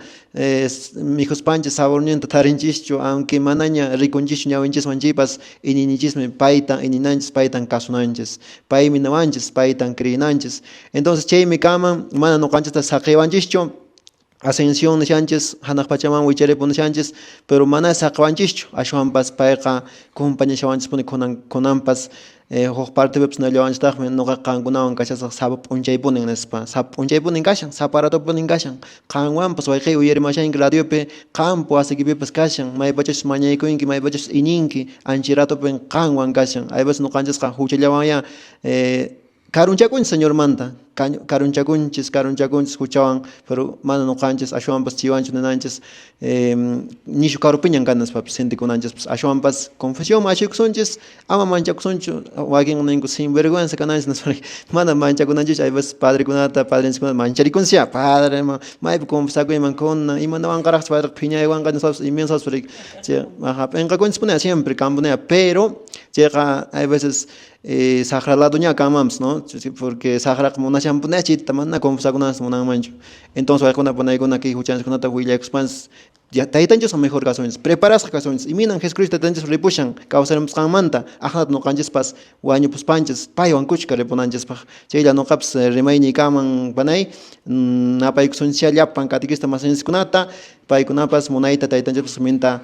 mijuspanchis saborninta tarinchischu aunque manaña rikunchishchu ñawinchismanchipas ininichismi payta ininanchis paytan kasunanchis paymi nawanchis paytan kriyinanchis entonces chaymi kaman mana noqanchista saqiwanchischu ascensión nishanchis hanak pachaman wicharepu nishanchis pero mana saqwanchischu ashwanpas payqa compañashawanchis puni kunanpas huk partepipas nalliwanchitaqmi nuqa qankunawan kashasaq sapa p'unchaypunin nispa sapa p'unchaypunin kashan sapa ratopunin kashan qanwanpas wayqiy uyarimashanki radiopi qanpu wasikipipas kashan maypachus mañaykuyki maypachus ininki anchi ratopin qanwan kashan hay veces nuqanchisqa huchallawanya karunchakunchis señor manta karunchakunchis huchawan pero mana nuqanchis ashwanpas chiwanchu ninanchis nishu karupiñan kanaspapas sentikunanchis ashwanpas confesión achikusunchis ama manchakusunchu wakin ninku sinvergüenza kananchis nispa mana manchakunanchis hay veces padrekunata padrencikunata mancharikunsia padre maypi confesakuyman kuna imanawanqaraqchis padre phiñaywanqa nispapas inmensaspa penqakunchis punea siempre kanpunea pero chayqa hay veces sagrado ña kamams no porque sagraq munashan punea chita mana confesakunas munanmanchu entonces waykuna panaykuna ki huchanchkunata willaykuspas ya taytanchis son mejor casones preparasqa casones iminan Jesucristo taytanchis ripushan kawsarimusqanmanta ajnata nuqanchispas wañupuspanchis paywan kuchka ripunanchispaq chaylla nuqapas rimayni kaman panay napaykusunchis llapan catequista masinchikkunata paykunapas munayta taytanchis minta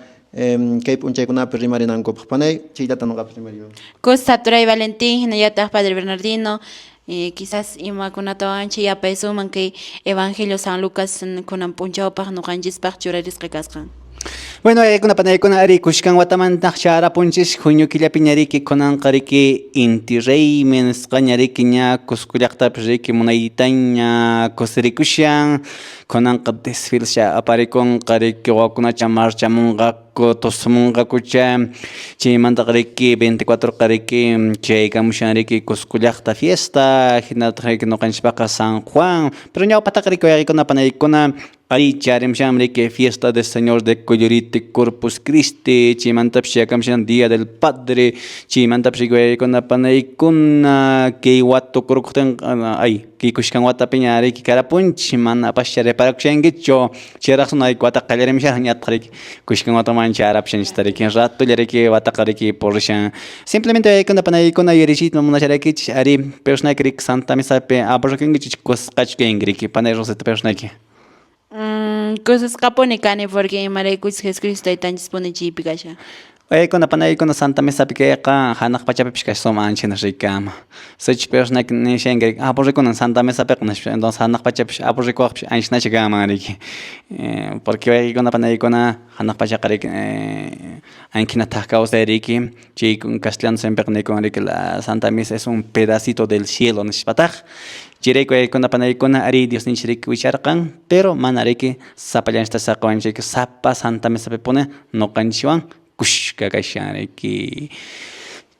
kay p'unchaykunapi rimarinankupaq panay chayllata nuqapas rimariyo Costa Turay Valentín hinallataq Padre Bernardino quizás imakunatawan chay yapay suman kay Evangelio San Lucas kunan p'unchawpaq nuqanchispaq churarisqa kasqan. Bueno, kuna panaykuna ari kushkan watamantaq charapunchis junio killapi ñariki kunanqa riki inti reymi nisqa ñariki ña Cusco llaqtapi riki munaytaña kusirikushan kunanqa desfilesha aparikunqa riki wawakunacha marchamunqaku tusumunqakucha chaymantaqa riki 24 riki chaykamushan riki Cusco llaqta fiesta hinataq riki nuqanchikpaqa San Juan pero ñawpataqa riki waykuna panaykuna ari charimsham riki fiesta del Señor de Coyorite Corpus Christi chaymantapish yakamshan Día del Padre chaymantapish waykuna panaykuna kay watukuruqtin ay kay kushkan watapi ña riki karapunchik mana apash reparakushankichu chayraq sunayku wataqa qallarimishaq ñataq riki kushkan wataman charapshanchista riki ratulla riki wataqa riki purishan simplemente waykuna panaykuna yurishita munasharakich ari personaki riki Santa Misapi aburrikunkichik kusqachkanki riki panay Rosita personaki Cosas kapone kane porque imaraykuchis Jesucristo taytanchis pune chaypi kasha. Waykuna panaykuna Santa Misapi kayqa hanaq pachapipish kashsoma anchinas rikama sech personaki nishanki aburrikunan Santa Misapiqa nishpa entonces hanaq pachapish aburrikuwaqpish anchinacha kama riki porque waykuna panaykuna hanaq pachaqa riki ankinataq kawsay riki chay castellano simpiqa nikun riki la Santa Misa es un pedacito del cielo nishpataq chirayku waykuna panaykuna ari Dios ninchik riki wicharqan pero mana riki sapallanchita saqwanchik sapa Santa Misapi pune nuqanchikwan kushka kashan riki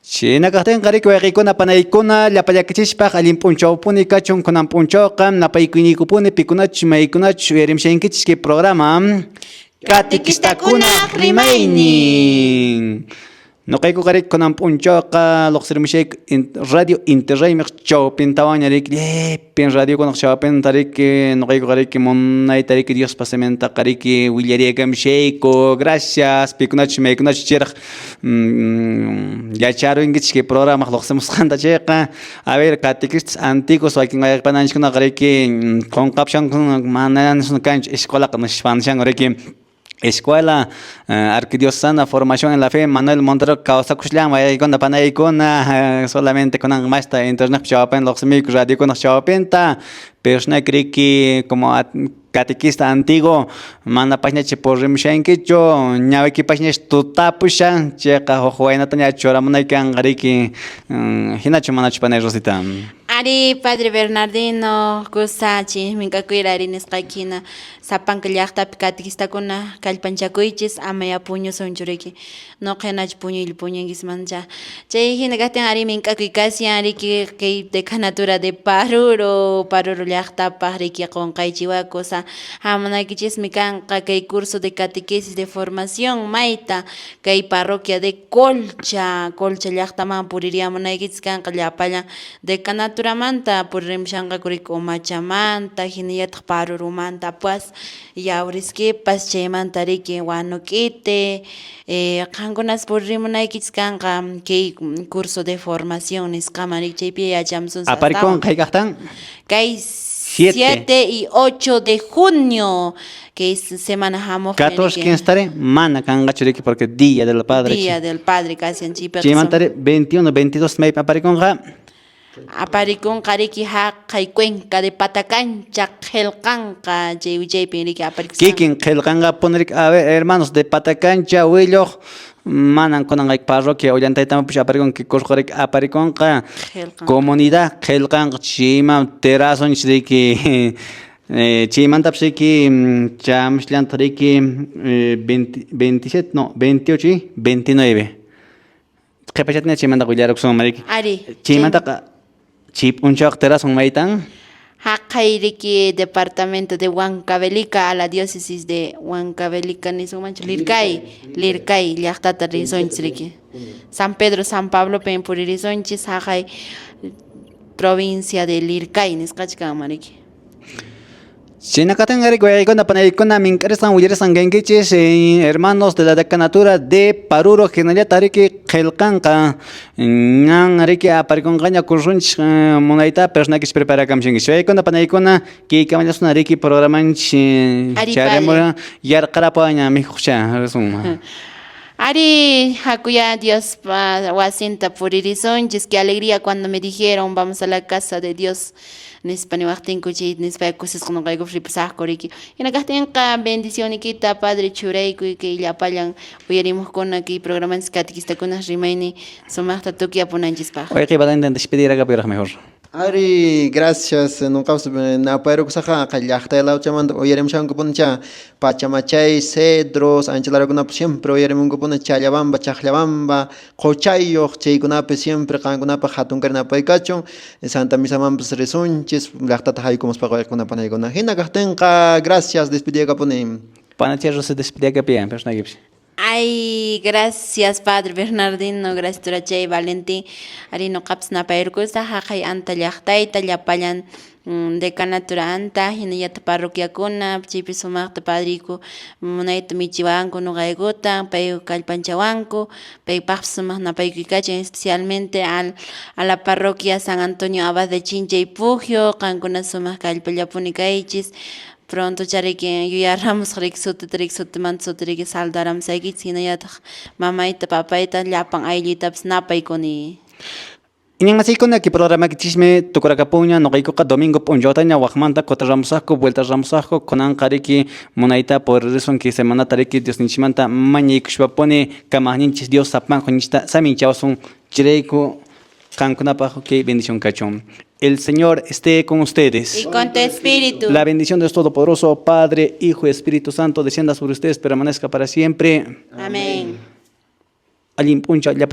chinakaqtinqa riki waykuna panaykuna llapallakichispa allin p'unchawpuni kachun kunan p'unchawqa napaykuyniyukupuni pikunachu maykunachu uyarimshankichis kay programa Catequistakunaq rimaynin nuqaykuqa riki kunan p'unchawqa lluqsirimushayku Radio Interraymi chawpin tawaña riki llipin radiokunaq chawpinta riki nuqaykuqa riki munayta riki Diospa semantaqa riki willariykamishayku gracias pikunachu maykunachu chayraq yacharunkichik kay programaq lluqsimusqanta chayqa a ver catequistas antiguos wakin wayaqpananchikkunaqa riki qunqapshankuna mana kanchu escuelaqa nishpanishanku riki Escuela Arquidiocesana Formación en la Fe Manuel Montero Causa Kushlan Vayaykuna Panaykuna solamente con Masta Internet Chapen los micros radio con Chapenta pero no creo que como catequista antiguo manda página por rimshenke yo ñawe ki página tutapusha checa hojuena tanya chora manaikan gariki hinacho manacho panay rosita. Ari Padre Bernardino Gusachi minka kuirari nisqaykina sapanka llaqtapi catequistakuna kallpanchakuychis amaya puño sonchuriki no qenach puño il puñenguismancha chay hina kastin ari minkakuy kasian riki kay decanatura de Paruro llaqtapaq riki qonqaychiwa cosa hamunaykichis mikanqa kay curso de catequesis de formación mayta kay parroquia de Colcha llaqtaman puririamunaykichis kanqa llapalla decanatura manta puririmshanqa kurika Umachamanta hinallataq Parurumanta pues yawrisquipas chaymanta riki Huanuquite qankunas purimunaykichis kanqa kay curso de formación nisqama rik chaypi yachamsun Aparikun qaykaqtan kay 7 y 8 de junio que es semana hamoq 14 15 tare mana kangachuriki porque día del padre Día del Padre casi en Chipre chimantare 21 22 may aparikun aparikun qariki haqay cuenca de Patacancha qelqanqa jaypi riki aparikun kikin qelqanqa ponerik a ver hermanos de Patacancha Huilloq manan kunanqay parroquia ollantaytamanpish aparikun que kurqarik aparikunqa comunidad qelqanqa chima terrazonchik riki chimantapshiki chamishllanta riki 27 no 28 y 29 qhipachatña chimanta willaruksun mariki ari chimantaqa chipunchaq terrazon maytan haqay riki departamento de Huancavelica a la diócesis de Huancavelica nisqamanchu Lircay llaqtata risonchis riki San Pedro San Pablo pen puririsonchis haqay provincia de Lircay nisqachkan mariki Chinacatan Aricuaycona Panaicona Mincaresan Uyeresan Gengiches hermanos de la decanatura de Paruro General Tariki Kelkanka Nan Ariki Aparicongaña Kurunch Monaita Personakis prepara Kamshingish Panaicona que Kamalasuna Riki Programanch Charemora Yarkarapaña Mijucha resuma. Ari, Hakuya, Dios, Wasinta Puririzonchis, qué alegría cuando me dijeron vamos a la casa de Dios. Nispaniwaqtin kuchit nispakusis qunqayku fripasaq kuriki. Hinakaqtinqa bendición ikita Padre Churayku que llapallan uyarimuqkuna ki programas catequistakunas rimayni sumaqta tukiapunanchispaq. Oye, que va a despedir acá pero mejor. Ari, gracias. Nunca na pero kusaja kallaqta la chamando oyerimshan kupuncha pachamachay cedros anchalaraguna siempre oyerimun kupuna chayabamba chaqlabamba qochayoq chaykunapi siempre qankunapi hatunkarnapa ikachun Santa Misa mampis risunchis laqtata haykumuspa qoykunapa naykuna hina kaqtinqa gracias despedida kapuni Panachero se despide acá pian personaje. Ay, gracias Padre Bernardino, gracias Turachay Valentín. Ari no kapsna pairkusa haqay anta llaqtayta llapallan decanatura anta hinallat parroquiakuna chaypi sumaqta padriku munayta michiwanku nuqaykuta pay kallpanchawanku paypaq sumaqna payku kachan especialmente a la parroquia San Antonio Abad de Chinchay Pugio qankuna sumaq kallpallapuni kaychis pronto chariki yuyarramos riksuti saldaram saygit hinayataq mamayta papayta llapan ayllitapas napaykuni. Iñan masicona que programa que chisme tukurakapuña no kaikuka domingo punjotaña waqmanta kotarramusaqku vuelta ramusaqku kunan qariki munayta por razón que semana tariki Dios ninchimanta mañaykushpapuni kamaqninchis Dios sapanqunchita saminchawsun chirayku kankunapaq que bendición kachun. El Señor esté con ustedes. Y con tu espíritu. La bendición de Dios Todopoderoso, Padre, Hijo y Espíritu Santo, descienda sobre ustedes, permanezca para siempre. Amén. Alimpuncha, ya